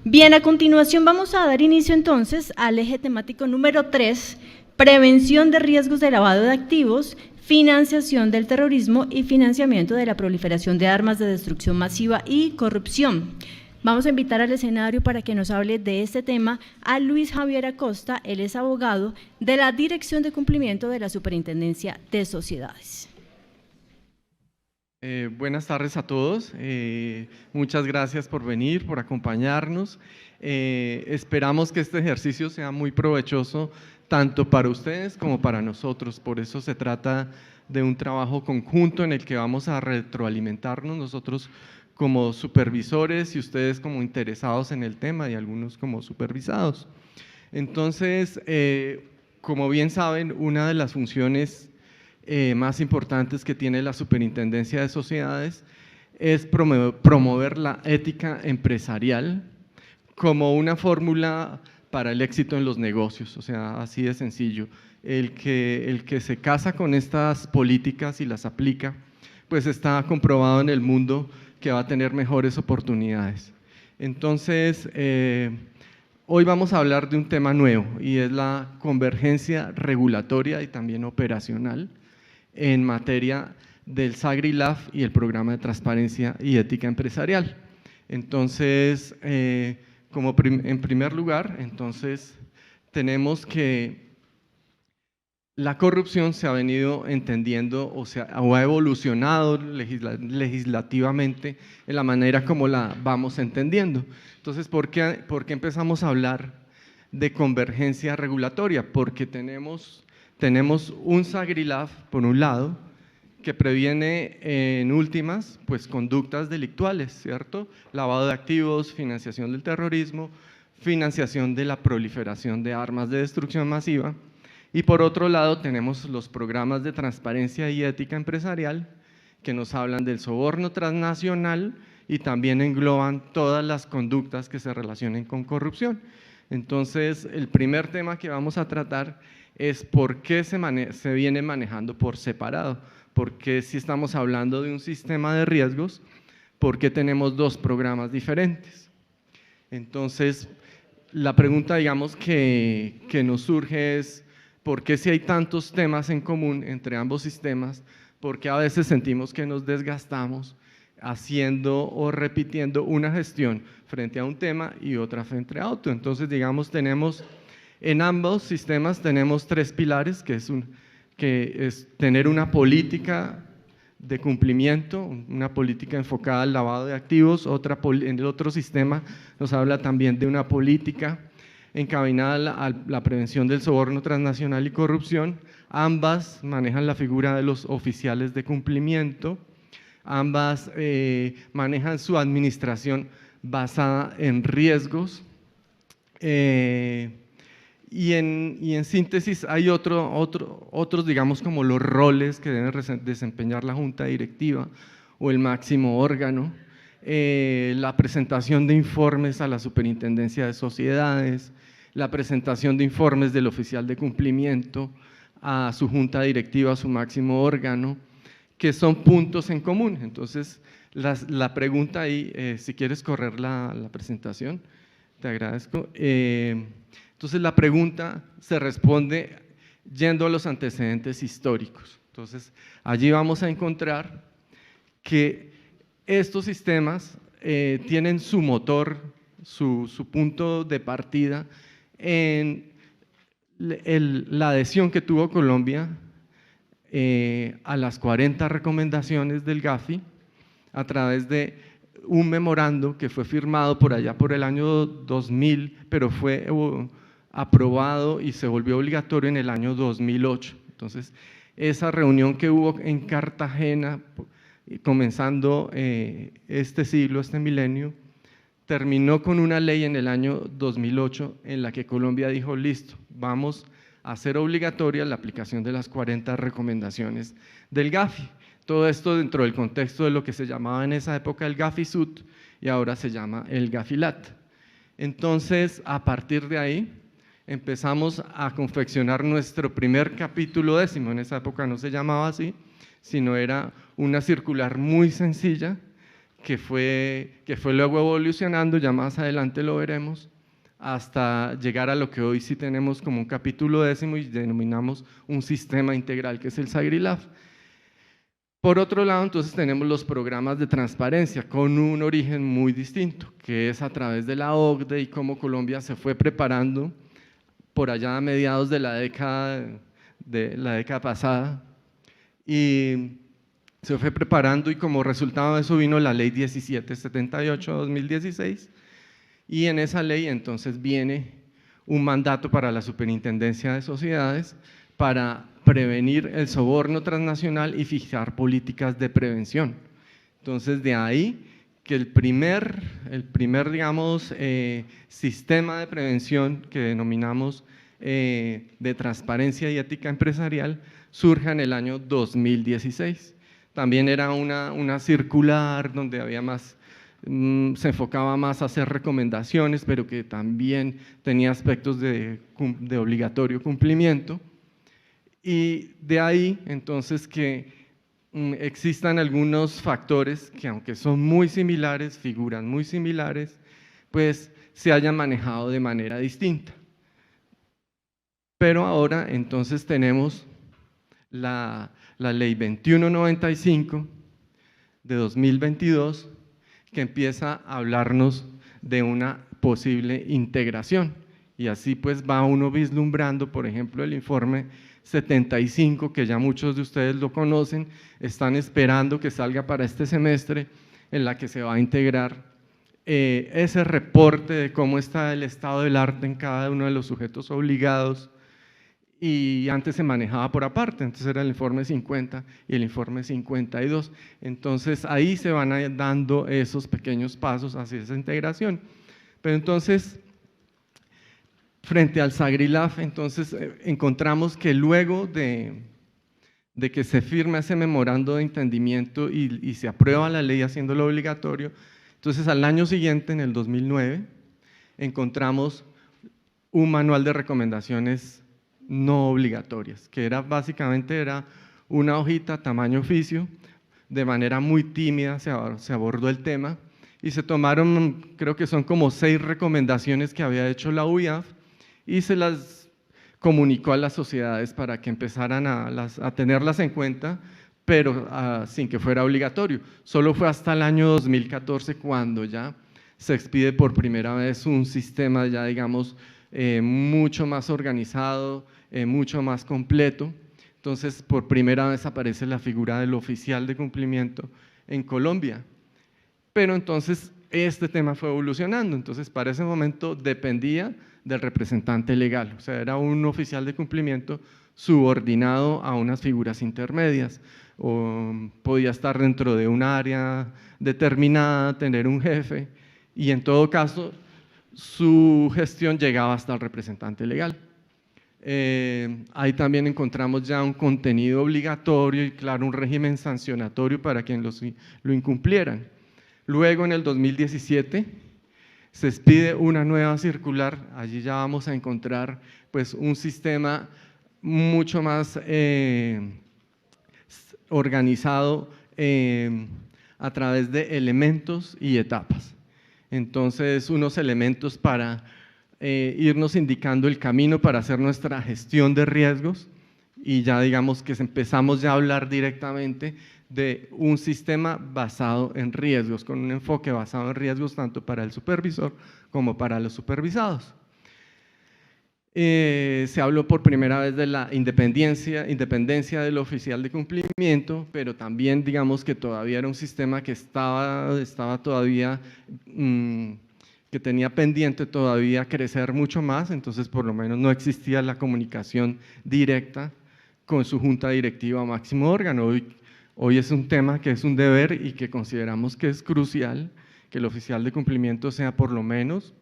Bien, a continuación vamos a dar inicio entonces al eje temático número 3, prevención de riesgos de lavado de activos, financiación del terrorismo y financiamiento de la proliferación de armas de destrucción masiva y corrupción. Vamos a invitar al escenario para que nos hable de este tema a Luis Javier Acosta. Él es abogado de la Dirección de Cumplimiento de la Superintendencia de Sociedades. Buenas tardes a todos, muchas gracias por venir, por acompañarnos. Esperamos que este ejercicio sea muy provechoso tanto para ustedes como para nosotros, por eso se trata de un trabajo conjunto en el que vamos a retroalimentarnos nosotros como supervisores y ustedes como interesados en el tema y algunos como supervisados. Entonces, como bien saben, una de las funciones más importantes que tiene la Superintendencia de Sociedades es promover la ética empresarial como una fórmula para el éxito en los negocios, o sea, así de sencillo. El que se casa con estas políticas y las aplica, pues está comprobado en el mundo que va a tener mejores oportunidades. Entonces, hoy vamos a hablar de un tema nuevo y es la convergencia regulatoria y también operacional en materia del SAGRI-LAF y el Programa de Transparencia y Ética Empresarial. Entonces, en primer lugar, entonces, tenemos que la corrupción se ha venido entendiendo o ha evolucionado legislativamente en la manera como la vamos entendiendo. Entonces, ¿por qué empezamos a hablar de convergencia regulatoria? Porque tenemos un SAGRI-LAF, por un lado, que previene en últimas pues conductas delictuales, ¿cierto? Lavado de activos, financiación del terrorismo, financiación de la proliferación de armas de destrucción masiva Y por otro lado tenemos los programas de transparencia y ética empresarial, que nos hablan del soborno transnacional y también engloban todas las conductas que se relacionen con corrupción. Entonces, el primer tema que vamos a tratar es por qué se viene manejando por separado, por qué si estamos hablando de un sistema de riesgos, por qué tenemos dos programas diferentes. Entonces, la pregunta, digamos, que nos surge es, ¿por qué si hay tantos temas en común entre ambos sistemas? Porque a veces sentimos que nos desgastamos haciendo o repitiendo una gestión frente a un tema y otra frente a otro. Entonces, digamos, en ambos sistemas tenemos tres pilares, que es tener una política de cumplimiento, una política enfocada al lavado de activos. En el otro sistema nos habla también de una política encaminada a la prevención del soborno transnacional y corrupción. Ambas manejan la figura de los oficiales de cumplimiento, ambas manejan su administración basada en riesgos, y en síntesis hay otros, digamos, como los roles que debe desempeñar la junta directiva o el máximo órgano, la presentación de informes a la superintendencia de sociedades, la presentación de informes del oficial de cumplimiento a su junta directiva, a su máximo órgano, que son puntos en común. Entonces, la pregunta ahí, si quieres correr la presentación, te agradezco. Entonces, la pregunta se responde yendo a los antecedentes históricos. Entonces, allí vamos a encontrar que estos sistemas tienen su motor, su punto de partida en la adhesión que tuvo Colombia a las 40 recomendaciones del GAFI a través de un memorando que fue firmado por allá por el año 2000, pero fue aprobado y se volvió obligatorio en el año 2008. Entonces, esa reunión que hubo en Cartagena, comenzando este siglo, este milenio, terminó con una ley en el año 2008 en la que Colombia dijo, listo, vamos a hacer obligatoria la aplicación de las 40 recomendaciones del GAFI. Todo esto dentro del contexto de lo que se llamaba en esa época el GAFI-SUT y ahora se llama el GAFI-LAT. Entonces, a partir de ahí, empezamos a confeccionar nuestro primer capítulo 10. En esa época no se llamaba así, sino era una circular muy sencilla que fue luego evolucionando, ya más adelante lo veremos, hasta llegar a lo que hoy sí tenemos como un capítulo 10 y denominamos un sistema integral, que es el SAGRI-LAF. Por otro lado, entonces tenemos los programas de transparencia con un origen muy distinto, que es a través de la OCDE y cómo Colombia se fue preparando por allá a mediados de la década pasada, y se fue preparando, y como resultado de eso vino la ley 1778-2016, y en esa ley entonces viene un mandato para la superintendencia de sociedades para prevenir el soborno transnacional y fijar políticas de prevención. Entonces, de ahí que el primer digamos, sistema de prevención que denominamos de transparencia y ética empresarial surge en el año 2016. También era una circular donde había más, se enfocaba más a hacer recomendaciones, pero que también tenía aspectos de obligatorio cumplimiento. Y de ahí entonces que existan algunos factores que, aunque son muy similares, figuran muy similares, pues se hayan manejado de manera distinta. Pero ahora entonces tenemos la ley 2195 de 2022 que empieza a hablarnos de una posible integración, y así pues va uno vislumbrando, por ejemplo, el informe 75, que ya muchos de ustedes lo conocen, están esperando que salga para este semestre, en la que se va a integrar ese reporte de cómo está el estado del arte en cada uno de los sujetos obligados, y antes se manejaba por aparte, entonces era el informe 50 y el informe 52, entonces ahí se van dando esos pequeños pasos hacia esa integración. Pero entonces, Frente al SAGRILAF, entonces encontramos que luego de que se firma ese memorando de entendimiento y se aprueba la ley haciéndolo obligatorio, entonces al año siguiente, en el 2009, encontramos un manual de recomendaciones no obligatorias, que básicamente era una hojita tamaño oficio, de manera muy tímida se abordó el tema y se tomaron, creo que son como 6 recomendaciones que había hecho la UIAF y se las comunicó a las sociedades para que empezaran a tenerlas en cuenta, pero sin que fuera obligatorio. Solo fue hasta el año 2014 cuando ya se expide por primera vez un sistema ya, digamos, mucho más organizado, mucho más completo. Entonces, por primera vez aparece la figura del oficial de cumplimiento en Colombia. Pero entonces, este tema fue evolucionando. Entonces, para ese momento dependía del representante legal, o sea, era un oficial de cumplimiento subordinado a unas figuras intermedias, o podía estar dentro de un área determinada, tener un jefe, y en todo caso, su gestión llegaba hasta el representante legal. Ahí también encontramos ya un contenido obligatorio y claro, un régimen sancionatorio para quienes lo incumplieran. Luego, en el 2017, se expide una nueva circular, allí ya vamos a encontrar pues, un sistema mucho más organizado a través de elementos y etapas. Entonces, unos elementos para irnos indicando el camino para hacer nuestra gestión de riesgos y ya digamos que empezamos ya a hablar directamente de un sistema basado en riesgos, con un enfoque basado en riesgos tanto para el supervisor como para los supervisados. Se habló por primera vez de la independencia del oficial de cumplimiento, pero también digamos que todavía era un sistema que estaba todavía, que tenía pendiente todavía crecer mucho más, entonces por lo menos no existía la comunicación directa con su junta directiva o máximo órgano. Hoy es un tema que es un deber y que consideramos que es crucial que el oficial de cumplimiento sea por lo menos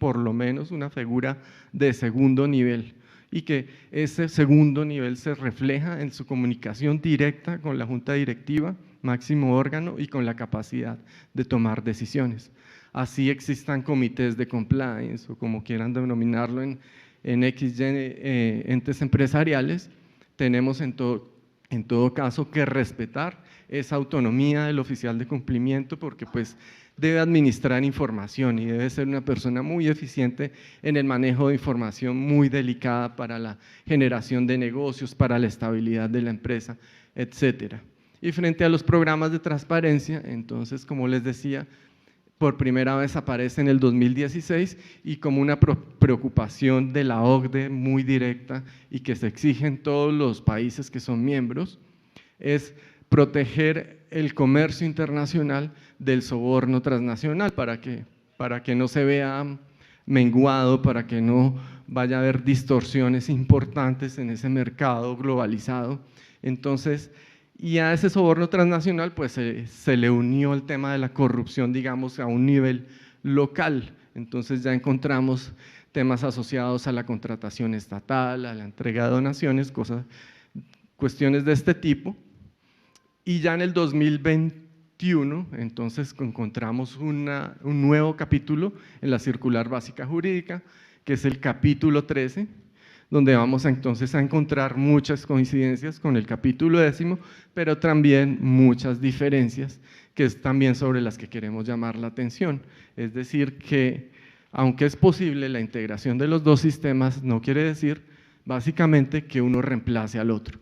una figura de segundo nivel y que ese segundo nivel se refleja en su comunicación directa con la junta directiva, máximo órgano y con la capacidad de tomar decisiones. Así existan comités de compliance o como quieran denominarlo en entes empresariales, tenemos en todo caso que respetar esa autonomía del oficial de cumplimiento porque pues debe administrar información y debe ser una persona muy eficiente en el manejo de información muy delicada para la generación de negocios, para la estabilidad de la empresa, etcétera. Y frente a los programas de transparencia, entonces, como les decía, por primera vez aparece en el 2016 y como una preocupación de la OCDE muy directa y que se exige en todos los países que son miembros, es proteger el comercio internacional del soborno transnacional para que no se vea menguado, para que no vaya a haber distorsiones importantes en ese mercado globalizado. Entonces, y a ese soborno transnacional pues se le unió el tema de la corrupción, digamos, a un nivel local. Entonces ya encontramos temas asociados a la contratación estatal, a la entrega de donaciones, cuestiones de este tipo. Y ya en el 2021, entonces encontramos un nuevo capítulo en la circular básica jurídica, que es el capítulo 13, donde vamos entonces a encontrar muchas coincidencias con el capítulo 10, pero también muchas diferencias, que es también sobre las que queremos llamar la atención. Es decir, que aunque es posible la integración de los dos sistemas, no quiere decir básicamente que uno reemplace al otro.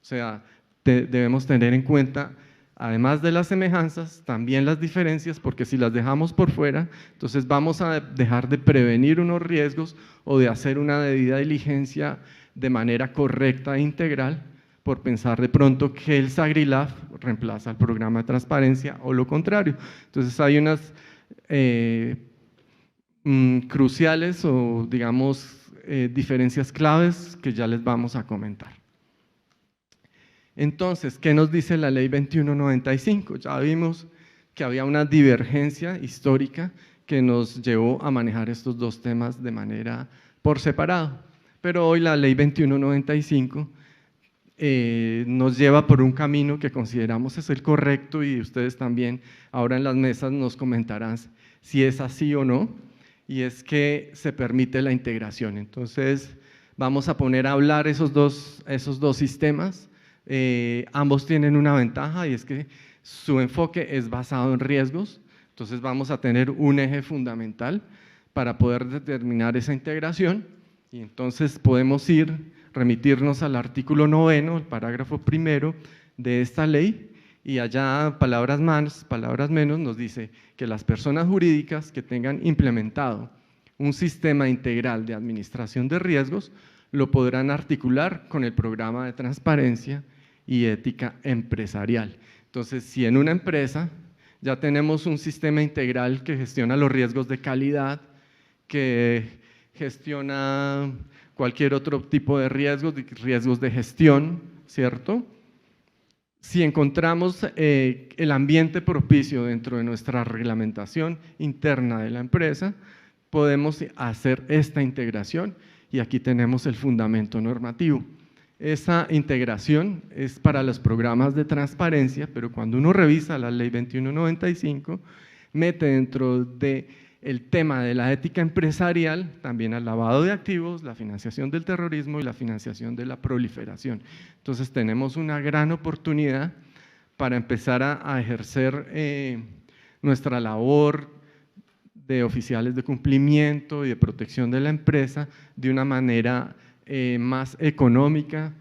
O sea, debemos tener en cuenta, además de las semejanzas, también las diferencias, porque si las dejamos por fuera, entonces vamos a dejar de prevenir unos riesgos o de hacer una debida diligencia de manera correcta e integral por pensar de pronto que el SAGRILAF reemplaza el programa de transparencia o lo contrario. Entonces hay unas cruciales o digamos diferencias claves que ya les vamos a comentar. Entonces, ¿qué nos dice la ley 2195? Ya vimos que había una divergencia histórica que nos llevó a manejar estos dos temas de manera por separado. Pero hoy la Ley 2195 nos lleva por un camino que consideramos es el correcto, y ustedes también ahora en las mesas nos comentarán si es así o no, y es que se permite la integración. Entonces vamos a poner a hablar esos dos sistemas. Ambos tienen una ventaja, y es que su enfoque es basado en riesgos. Entonces vamos a tener un eje fundamental para poder determinar esa integración, y entonces podemos remitirnos al artículo 9, el parágrafo 1 de esta ley, y allá palabras más, palabras menos, nos dice que las personas jurídicas que tengan implementado un sistema integral de administración de riesgos lo podrán articular con el programa de transparencia y ética empresarial. Entonces, si en una empresa ya tenemos un sistema integral que gestiona los riesgos de calidad, que gestiona cualquier otro tipo de riesgos de gestión, ¿cierto? Si encontramos el ambiente propicio dentro de nuestra reglamentación interna de la empresa, podemos hacer esta integración, y aquí tenemos el fundamento normativo. Esa integración es para los programas de transparencia, pero cuando uno revisa la Ley 2195, mete dentro del tema de la ética empresarial también al lavado de activos, la financiación del terrorismo y la financiación de la proliferación. Entonces tenemos una gran oportunidad para empezar a ejercer nuestra labor de oficiales de cumplimiento y de protección de la empresa de una manera más económica,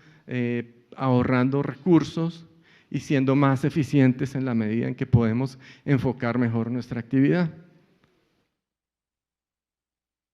ahorrando recursos y siendo más eficientes en la medida en que podemos enfocar mejor nuestra actividad.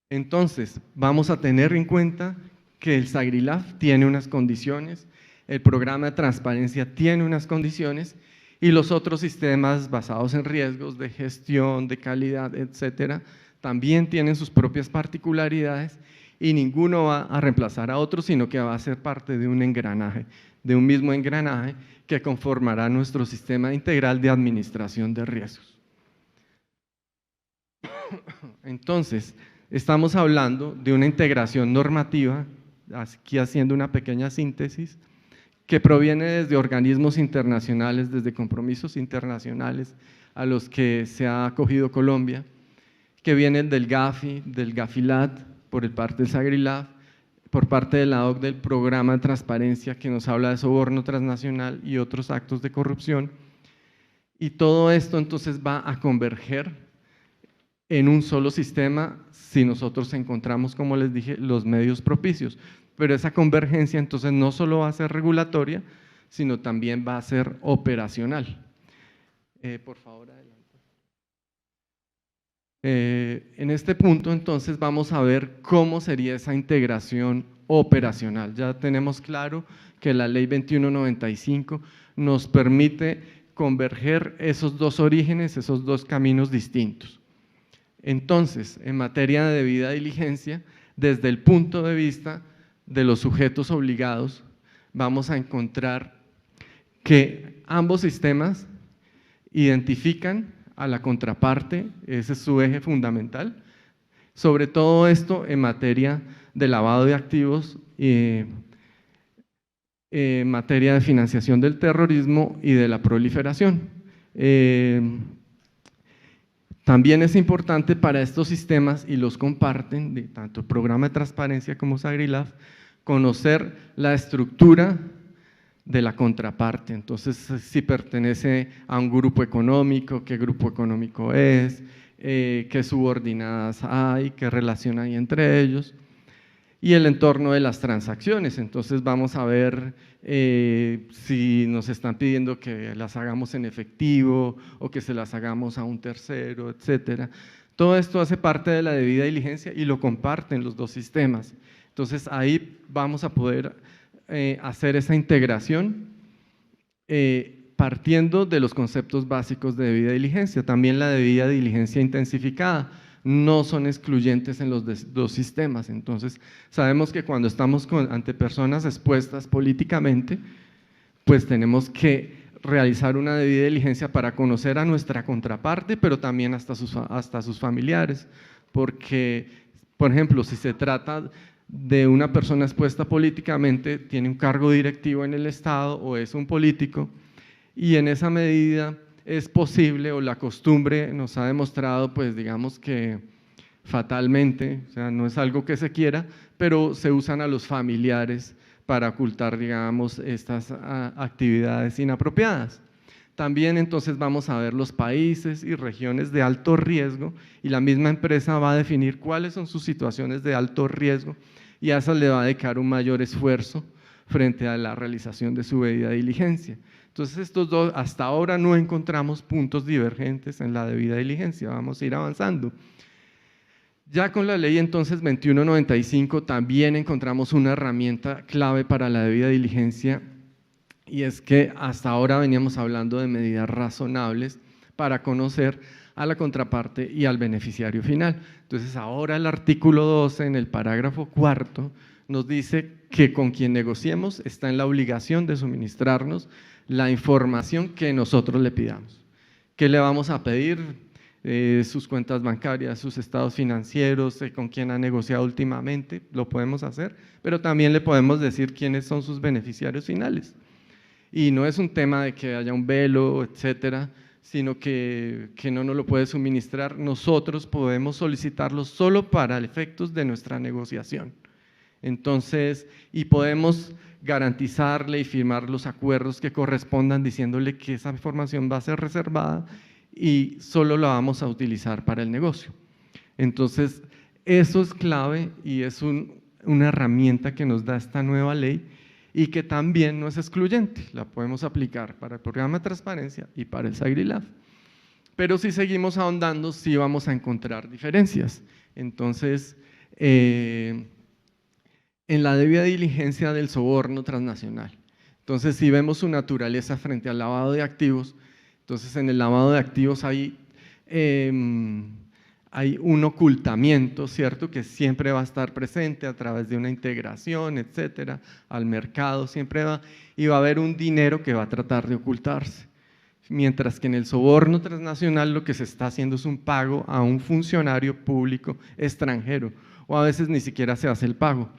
Entonces, vamos a tener en cuenta que el SAGRILAF tiene unas condiciones, el programa de transparencia tiene unas condiciones, y los otros sistemas basados en riesgos de gestión, de calidad, etcétera, también tienen sus propias particularidades, y ninguno va a reemplazar a otro, sino que va a ser parte de un engranaje, de un mismo engranaje que conformará nuestro sistema integral de administración de riesgos. Entonces, estamos hablando de una integración normativa, aquí haciendo una pequeña síntesis, que proviene desde organismos internacionales, desde compromisos internacionales a los que se ha acogido Colombia, que vienen del GAFI, del GAFILAT, por parte del SAGRILAF, por parte de la OCDE, del Programa de Transparencia, que nos habla de soborno transnacional y otros actos de corrupción, y todo esto entonces va a converger en un solo sistema si nosotros encontramos, como les dije, los medios propicios. Pero esa convergencia entonces no solo va a ser regulatoria, sino también va a ser operacional. Por favor, adelante. En este punto entonces vamos a ver cómo sería esa integración operacional. Ya tenemos claro que la Ley 2195 nos permite converger esos dos orígenes, esos dos caminos distintos. Entonces, en materia de debida diligencia, desde el punto de vista de los sujetos obligados, vamos a encontrar que ambos sistemas identifican a la contraparte, ese es su eje fundamental, sobre todo esto en materia de lavado de activos, en materia de financiación del terrorismo y de la proliferación. También es importante para estos sistemas, y los comparten, de tanto el Programa de Transparencia como SAGRILAF, conocer la estructura de la contraparte. Entonces, si pertenece a un grupo económico, qué grupo económico es, qué subordinadas hay, qué relación hay entre ellos, y el entorno de las transacciones. Entonces vamos a ver si nos están pidiendo que las hagamos en efectivo o que se las hagamos a un tercero, etcétera. Todo esto hace parte de la debida diligencia y lo comparten los dos sistemas. Entonces ahí vamos a poder hacer esa integración partiendo de los conceptos básicos de debida diligencia. También la debida diligencia intensificada no son excluyentes en los dos sistemas. Entonces sabemos que cuando estamos ante personas expuestas políticamente, pues tenemos que realizar una debida diligencia para conocer a nuestra contraparte, pero también hasta sus familiares, porque, por ejemplo, si se trata de una persona expuesta políticamente, tiene un cargo directivo en el Estado o es un político, y en esa medida es posible, o la costumbre nos ha demostrado, pues digamos que fatalmente, o sea, no es algo que se quiera, pero se usan a los familiares para ocultar, digamos, estas actividades inapropiadas. También entonces vamos a ver los países y regiones de alto riesgo, y la misma empresa va a definir cuáles son sus situaciones de alto riesgo, y a esas le va a dedicar un mayor esfuerzo frente a la realización de su debida diligencia. Entonces estos dos, hasta ahora no encontramos puntos divergentes en la debida diligencia, vamos a ir avanzando. Ya con la ley entonces 2195 también encontramos una herramienta clave para la debida diligencia, y es que hasta ahora veníamos hablando de medidas razonables para conocer a la contraparte y al beneficiario final. Entonces ahora el artículo 12 en el parágrafo 4 nos dice que con quien negociemos está en la obligación de suministrarnos la información que nosotros le pidamos. ¿Qué le vamos a pedir? Sus cuentas bancarias, sus estados financieros, con quién ha negociado últimamente, lo podemos hacer, pero también le podemos decir quiénes son sus beneficiarios finales. Y no es un tema de que haya un velo, etcétera, sino que no nos lo puede suministrar. Nosotros podemos solicitarlo solo para efectos de nuestra negociación. Entonces, y podemos garantizarle y firmar los acuerdos que correspondan diciéndole que esa información va a ser reservada y solo la vamos a utilizar para el negocio. Entonces, eso es clave y es una herramienta que nos da esta nueva ley y que también no es excluyente, la podemos aplicar para el programa de transparencia y para el SagriLab. Pero si seguimos ahondando, sí vamos a encontrar diferencias. Entonces, en la debida diligencia del soborno transnacional. Entonces, si vemos su naturaleza frente al lavado de activos, entonces en el lavado de activos hay un ocultamiento, ¿cierto?, que siempre va a estar presente a través de una integración, etcétera, al mercado, siempre va, y va a haber un dinero que va a tratar de ocultarse. Mientras que en el soborno transnacional lo que se está haciendo es un pago a un funcionario público extranjero, o a veces ni siquiera se hace el pago.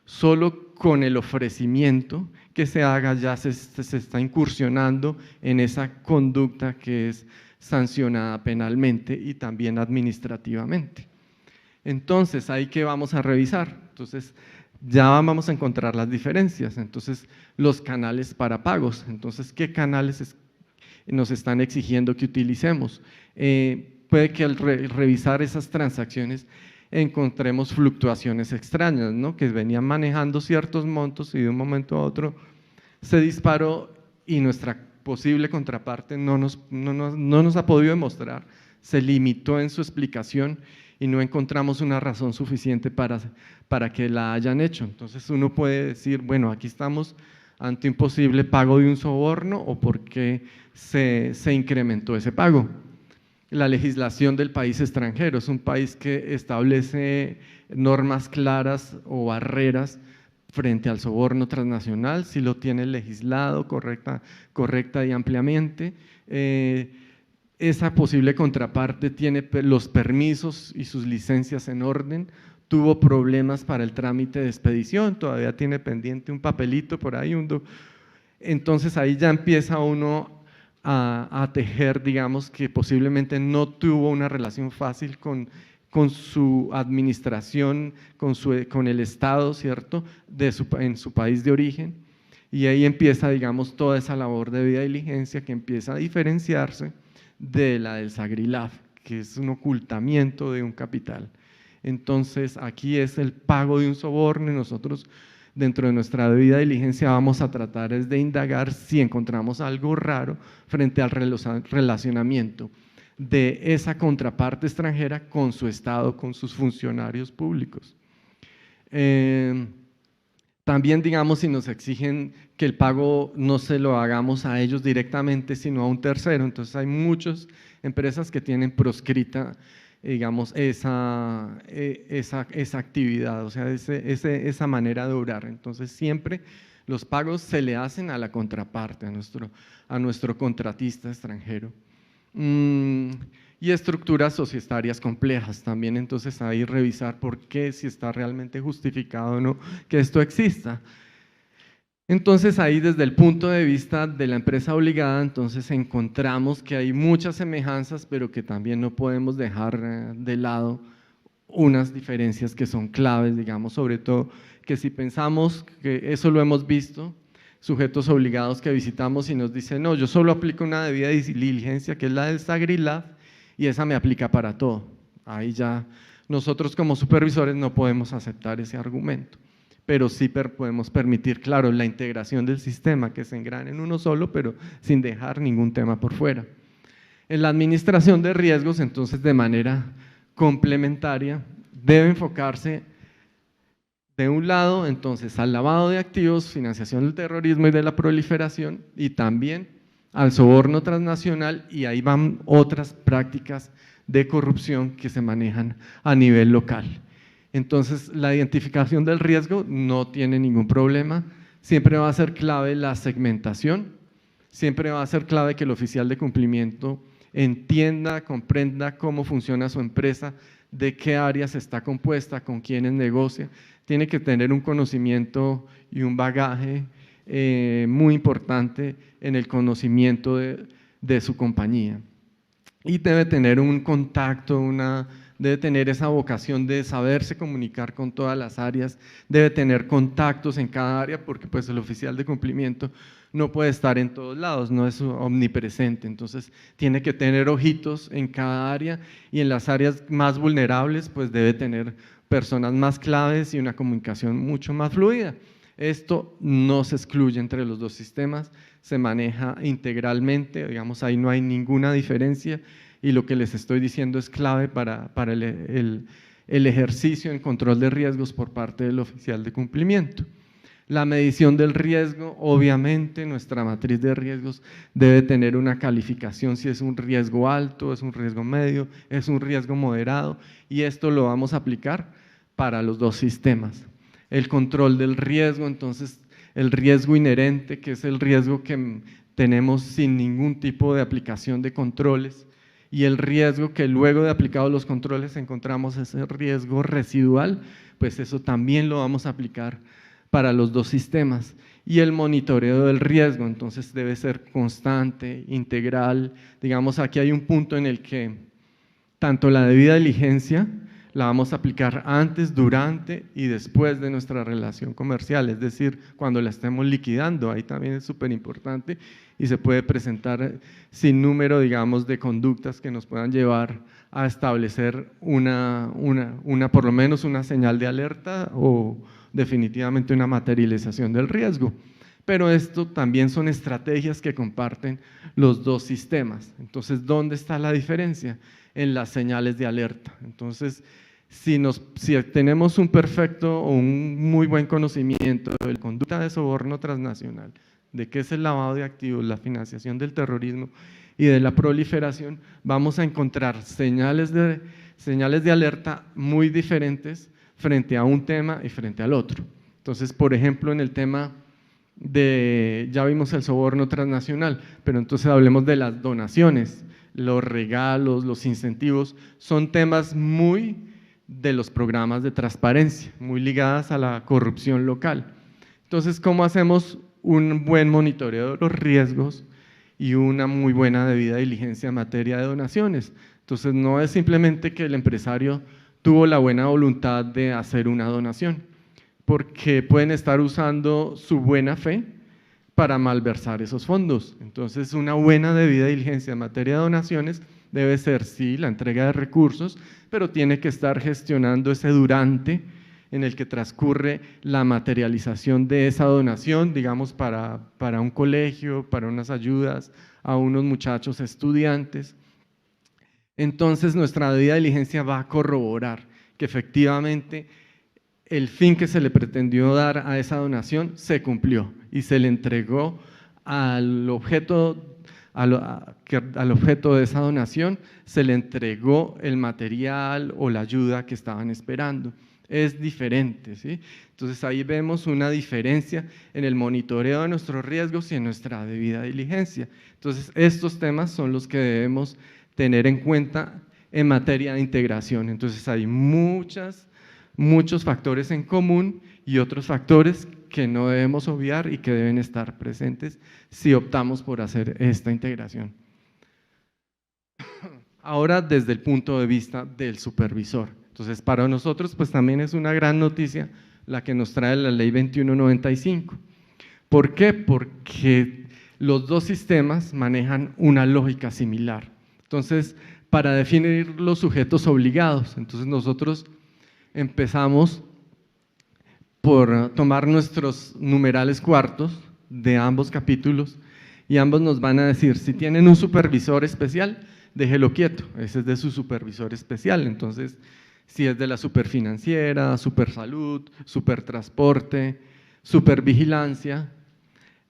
Solo con el ofrecimiento que se haga ya se está incursionando en esa conducta que es sancionada penalmente y también administrativamente. Entonces, ahí que vamos a revisar. Entonces, ya vamos a encontrar las diferencias. Entonces, los canales para pagos. Entonces, ¿qué canales nos están exigiendo que utilicemos? Puede que al revisar esas transacciones encontremos fluctuaciones extrañas, ¿no?, que venían manejando ciertos montos y de un momento a otro se disparó y nuestra posible contraparte no nos ha podido demostrar, se limitó en su explicación y no encontramos una razón suficiente para que la hayan hecho. Entonces uno puede decir, bueno, aquí estamos ante un posible pago de un soborno o por qué se incrementó ese pago. La legislación del país extranjero es un país que establece normas claras o barreras frente al soborno transnacional, si lo tiene legislado correcta y ampliamente. Esa posible contraparte tiene los permisos y sus licencias en orden, tuvo problemas para el trámite de expedición, todavía tiene pendiente un papelito por ahí, entonces ahí ya empieza uno a tejer, digamos, que posiblemente no tuvo una relación fácil con su administración, con el Estado, ¿cierto?, en su país de origen, y ahí empieza, digamos, toda esa labor de debida diligencia que empieza a diferenciarse de la del SagriLab, que es un ocultamiento de un capital. Entonces, aquí es el pago de un soborno y nosotros, dentro de nuestra debida diligencia, vamos a tratar de indagar si encontramos algo raro frente al relacionamiento de esa contraparte extranjera con su Estado, con sus funcionarios públicos. También, digamos, si nos exigen que el pago no se lo hagamos a ellos directamente, sino a un tercero, entonces hay muchas empresas que tienen proscrita, digamos, esa actividad, o sea, esa manera de obrar. Entonces siempre Los pagos se le hacen a la contraparte, a nuestro contratista extranjero. Y estructuras societarias complejas también, entonces ahí revisar por qué, si está realmente justificado o no que esto exista. Entonces ahí desde el punto de vista de la empresa obligada, entonces encontramos que hay muchas semejanzas, pero que también no podemos dejar de lado unas diferencias que son claves, digamos, sobre todo que si pensamos que eso lo hemos visto, sujetos obligados que visitamos y nos dicen, no, yo solo aplico una debida diligencia que es la del SAGRILAF y esa me aplica para todo. Ahí ya nosotros como supervisores no podemos aceptar ese argumento, pero sí podemos permitir, claro, la integración del sistema, que se engrane en uno solo, pero sin dejar ningún tema por fuera. En la administración de riesgos, entonces, de manera complementaria, debe enfocarse de un lado, entonces, al lavado de activos, financiación del terrorismo y de la proliferación, y también al soborno transnacional, y ahí van otras prácticas de corrupción que se manejan a nivel local. Entonces, la identificación del riesgo no tiene ningún problema, siempre va a ser clave la segmentación, siempre va a ser clave que el oficial de cumplimiento entienda, comprenda cómo funciona su empresa, de qué áreas está compuesta, con quiénes negocia, tiene que tener un conocimiento y un bagaje muy importante en el conocimiento de su compañía. Y debe tener un contacto, debe tener esa vocación de saberse comunicar con todas las áreas, debe tener contactos en cada área, porque pues el oficial de cumplimiento no puede estar en todos lados, no es omnipresente, entonces tiene que tener ojitos en cada área y en las áreas más vulnerables pues debe tener personas más claves y una comunicación mucho más fluida. Esto no se excluye entre los dos sistemas, se maneja integralmente, digamos, ahí no hay ninguna diferencia y lo que les estoy diciendo es clave para el ejercicio en control de riesgos por parte del oficial de cumplimiento. La medición del riesgo, obviamente nuestra matriz de riesgos debe tener una calificación si es un riesgo alto, es un riesgo medio, es un riesgo moderado y esto lo vamos a aplicar para los dos sistemas. El control del riesgo, entonces el riesgo inherente, que es el riesgo que tenemos sin ningún tipo de aplicación de controles, y el riesgo que luego de aplicados los controles encontramos ese riesgo residual, pues eso también lo vamos a aplicar para los dos sistemas. Y el monitoreo del riesgo, entonces debe ser constante, integral, digamos aquí hay un punto en el que tanto la debida diligencia la vamos a aplicar antes, durante y después de nuestra relación comercial, es decir, cuando la estemos liquidando, ahí también es súper importante y se puede presentar sin número, digamos, de conductas que nos puedan llevar a establecer por lo menos una señal de alerta o definitivamente una materialización del riesgo. Pero esto también son estrategias que comparten los dos sistemas. Entonces, ¿dónde está la diferencia? En las señales de alerta. Entonces, si tenemos un perfecto o un muy buen conocimiento de la conducta de soborno transnacional, de qué es el lavado de activos, la financiación del terrorismo y de la proliferación, vamos a encontrar señales de alerta muy diferentes frente a un tema y frente al otro. Entonces, por ejemplo, en el tema ya vimos el soborno transnacional, pero entonces hablemos de las donaciones, los regalos, los incentivos, son temas muy de los programas de transparencia, muy ligadas a la corrupción local. Entonces, ¿cómo hacemos un buen monitoreo de los riesgos y una muy buena debida diligencia en materia de donaciones? Entonces, no es simplemente que el empresario tuvo la buena voluntad de hacer una donación, porque pueden estar usando su buena fe para malversar esos fondos. Entonces, una buena debida diligencia en materia de donaciones debe ser, sí, la entrega de recursos, pero tiene que estar gestionando ese durante en el que transcurre la materialización de esa donación, digamos, para un colegio, para unas ayudas a unos muchachos estudiantes. Entonces, nuestra debida diligencia va a corroborar que efectivamente el fin que se le pretendió dar a esa donación se cumplió y se le entregó al objeto de esa donación, se le entregó el material o la ayuda que estaban esperando. es diferente, ¿sí? Entonces ahí vemos una diferencia en el monitoreo de nuestros riesgos y en nuestra debida diligencia. Entonces estos temas son los que debemos tener en cuenta en materia de integración. Entonces hay muchos factores en común y otros factores que no debemos obviar y que deben estar presentes si optamos por hacer esta integración. Ahora desde el punto de vista del supervisor. Entonces para nosotros pues también es una gran noticia la que nos trae la Ley 2195. ¿Por qué? Porque los dos sistemas manejan una lógica similar. Entonces, para definir los sujetos obligados, entonces nosotros empezamos por tomar nuestros numerales cuartos de ambos capítulos y ambos nos van a decir, si tienen un supervisor especial, déjelo quieto, ese es de su supervisor especial. Entonces, si es de la superfinanciera, supersalud, supertransporte, supervigilancia,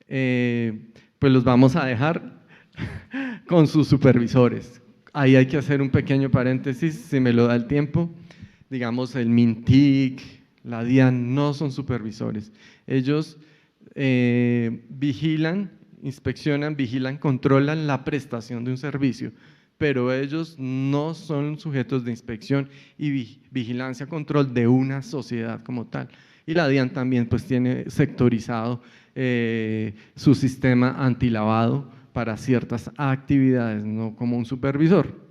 pues los vamos a dejar con sus supervisores. Ahí hay que hacer un pequeño paréntesis, si me lo da el tiempo. Digamos, el MINTIC, la DIAN no son supervisores. Ellos vigilan, inspeccionan, vigilan, controlan la prestación de un servicio, pero ellos no son sujetos de inspección y vigilancia, control de una sociedad como tal. Y la DIAN también pues tiene sectorizado su sistema antilavado para ciertas actividades, no como un supervisor.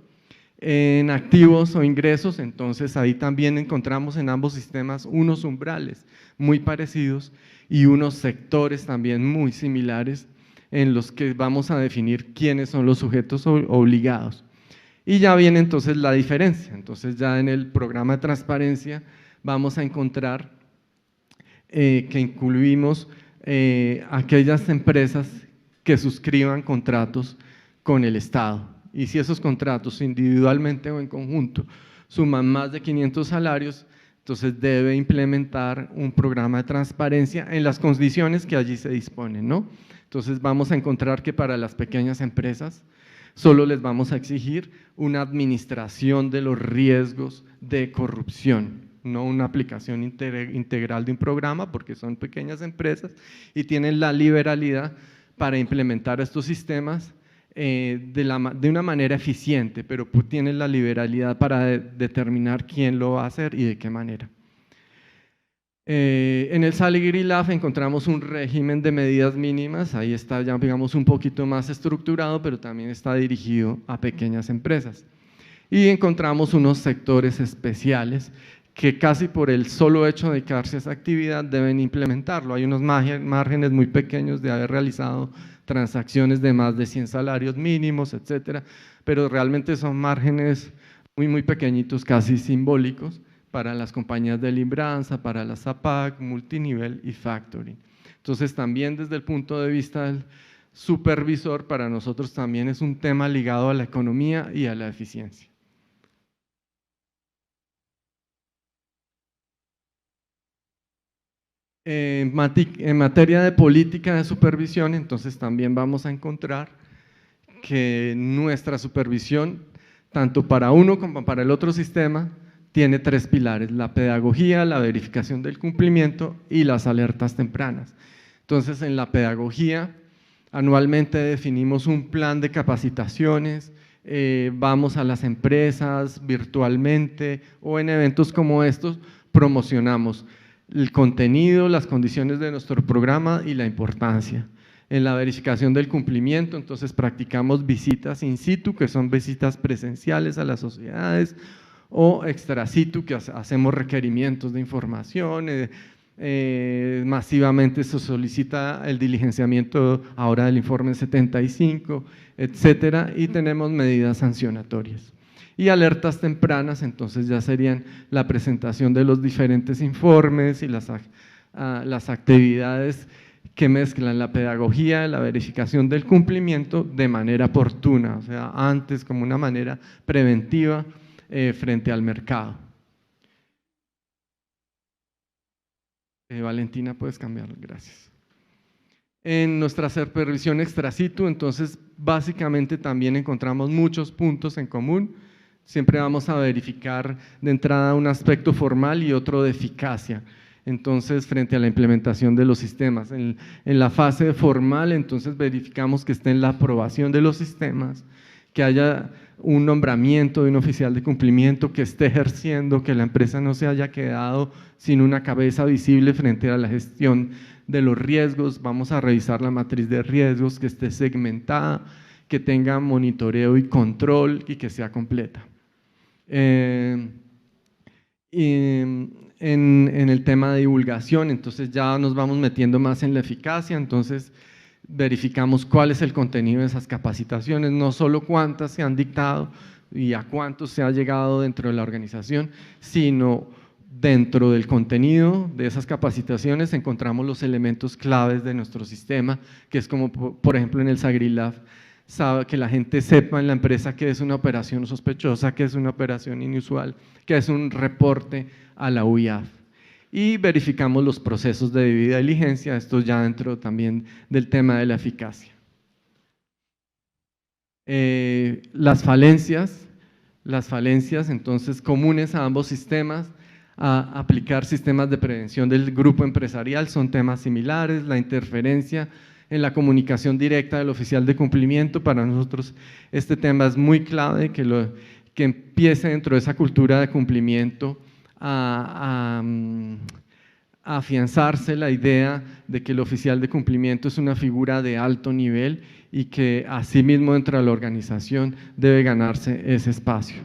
En activos o ingresos, entonces ahí también encontramos en ambos sistemas unos umbrales muy parecidos y unos sectores también muy similares en los que vamos a definir quiénes son los sujetos obligados. Y ya viene entonces la diferencia. Entonces ya en el programa de transparencia vamos a encontrar que incluimos aquellas empresas que suscriban contratos con el Estado. Y si esos contratos individualmente o en conjunto suman más de 500 salarios, entonces debe implementar un programa de transparencia en las condiciones que allí se disponen, ¿no? Entonces vamos a encontrar que para las pequeñas empresas solo les vamos a exigir una administración de los riesgos de corrupción, no una aplicación integral de un programa, porque son pequeñas empresas y tienen la liberalidad para implementar estos sistemas de una manera eficiente, pero tienen la liberalidad para determinar quién lo va a hacer y de qué manera. En el SALIGRI-LAF encontramos un régimen de medidas mínimas, ahí está ya digamos un poquito más estructurado, pero también está dirigido a pequeñas empresas. Y encontramos unos sectores especiales que casi por el solo hecho de dedicarse a esa actividad deben implementarlo. Hay unos márgenes muy pequeños de haber realizado transacciones de más de 100 salarios mínimos, etcétera, pero realmente son márgenes muy pequeñitos, casi simbólicos, para las compañías de libranza, para las APAC, multinivel y factoring. Entonces también desde el punto de vista del supervisor, para nosotros también es un tema ligado a la economía y a la eficiencia. En materia de política de supervisión, entonces también vamos a encontrar que nuestra supervisión, tanto para uno como para el otro sistema, tiene tres pilares: la pedagogía, la verificación del cumplimiento y las alertas tempranas. Entonces, en la pedagogía, anualmente definimos un plan de capacitaciones, vamos a las empresas virtualmente o en eventos como estos, promocionamos el contenido, las condiciones de nuestro programa y la importancia. En la verificación del cumplimiento, entonces practicamos visitas in situ, que son visitas presenciales a las sociedades, o extra situ, que hacemos requerimientos de información, masivamente se solicita el diligenciamiento ahora del informe 75, etcétera, y tenemos medidas sancionatorias. Y alertas tempranas, entonces ya serían la presentación de los diferentes informes y las actividades que mezclan la pedagogía, la verificación del cumplimiento de manera oportuna, o sea, antes como una manera preventiva frente al mercado. Valentina, puedes cambiarlo, gracias. En nuestra supervisión extra situ, entonces básicamente también encontramos muchos puntos en común siempre vamos a verificar de entrada un aspecto formal y otro de eficacia. Entonces, frente a la implementación de los sistemas, en la fase formal, entonces verificamos que esté en la aprobación de los sistemas, que haya un nombramiento de un oficial de cumplimiento que esté ejerciendo, que la empresa no se haya quedado sin una cabeza visible frente a la gestión de los riesgos. Vamos a revisar la matriz de riesgos, que esté segmentada, que tenga monitoreo y control y que sea completa. En el tema de divulgación, entonces ya nos vamos metiendo más en la eficacia, entonces verificamos cuál es el contenido de esas capacitaciones, no solo cuántas se han dictado y a cuántos se ha llegado dentro de la organización, sino dentro del contenido de esas capacitaciones encontramos los elementos claves de nuestro sistema, que es como por ejemplo en el SagriLab, que la gente sepa en la empresa qué es una operación sospechosa, qué es una operación inusual, qué es un reporte a la UIAF. Y verificamos los procesos de debida diligencia, esto ya dentro también del tema de la eficacia. Las falencias entonces comunes a ambos sistemas, a aplicar sistemas de prevención del grupo empresarial, son temas similares, la interferencia en la comunicación directa del oficial de cumplimiento, para nosotros este tema es muy clave, que empiece dentro de esa cultura de cumplimiento a afianzarse la idea de que el oficial de cumplimiento es una figura de alto nivel y que asimismo dentro de la organización debe ganarse ese espacio.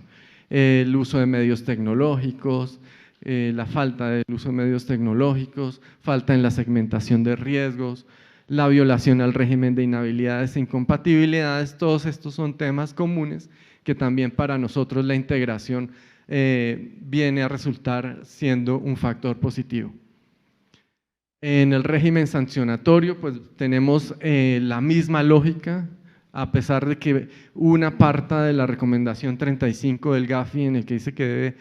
El uso de medios tecnológicos, la falta del uso de medios tecnológicos, falta en la segmentación de riesgos, la violación al régimen de inhabilidades e incompatibilidades, todos estos son temas comunes que también para nosotros la integración viene a resultar siendo un factor positivo. En el régimen sancionatorio, pues tenemos la misma lógica, a pesar de que una parte de la recomendación 35 del GAFI en el que dice que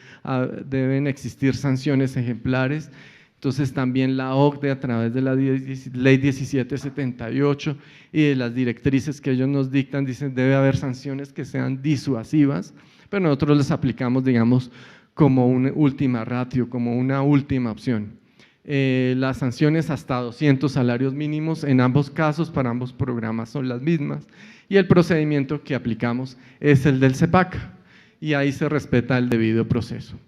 deben existir sanciones ejemplares, entonces también la OCDE a través de la ley 1778 y de las directrices que ellos nos dictan, dicen debe haber sanciones que sean disuasivas, pero nosotros les aplicamos, digamos, como una última ratio, como una última opción. Las sanciones hasta 200 salarios mínimos en ambos casos, para ambos programas son las mismas, y el procedimiento que aplicamos es el del CEPAC, y ahí se respeta el debido proceso.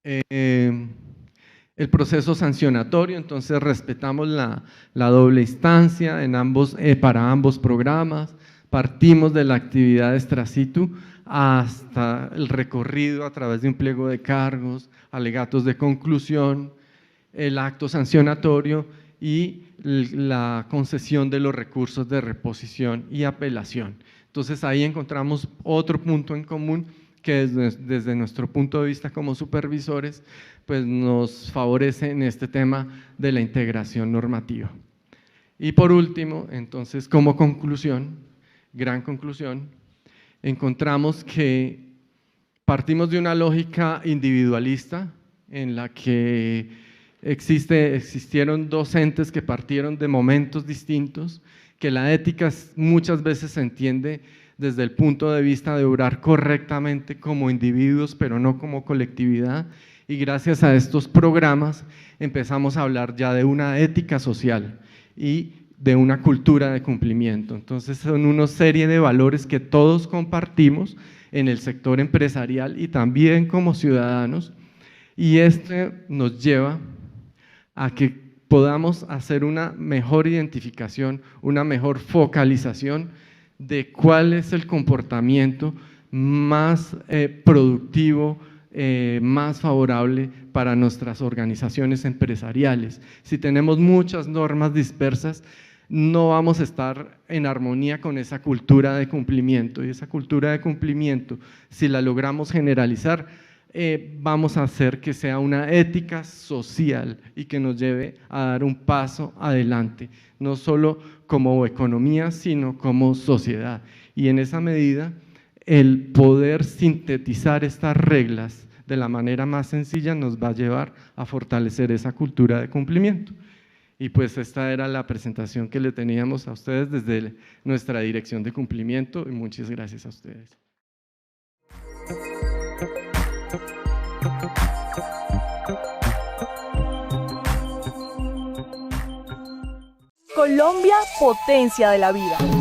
El proceso sancionatorio, entonces respetamos la doble instancia para ambos programas, partimos de la actividad extra situ hasta el recorrido a través de un pliego de cargos, alegatos de conclusión, el acto sancionatorio y la concesión de los recursos de reposición y apelación. Entonces ahí encontramos otro punto en común que desde nuestro punto de vista como supervisores, pues nos favorece en este tema de la integración normativa. Y por último, entonces como conclusión, gran conclusión, encontramos que partimos de una lógica individualista en la que existieron docentes que partieron de momentos distintos, que la ética muchas veces se entiende desde el punto de vista de obrar correctamente como individuos, pero no como colectividad, y gracias a estos programas empezamos a hablar ya de una ética social y de una cultura de cumplimiento. Entonces son una serie de valores que todos compartimos en el sector empresarial y también como ciudadanos, y nos lleva a que podamos hacer una mejor identificación, una mejor focalización de cuál es el comportamiento más productivo, más favorable para nuestras organizaciones empresariales. Si tenemos muchas normas dispersas, no vamos a estar en armonía con esa cultura de cumplimiento, y esa cultura de cumplimiento, si la logramos generalizar, vamos a hacer que sea una ética social y que nos lleve a dar un paso adelante, no solo como economía, sino como sociedad. Y en esa medida, el poder sintetizar estas reglas de la manera más sencilla nos va a llevar a fortalecer esa cultura de cumplimiento. Y pues esta era la presentación que le teníamos a ustedes desde nuestra dirección de cumplimiento, y muchas gracias a ustedes. Colombia, potencia de la vida.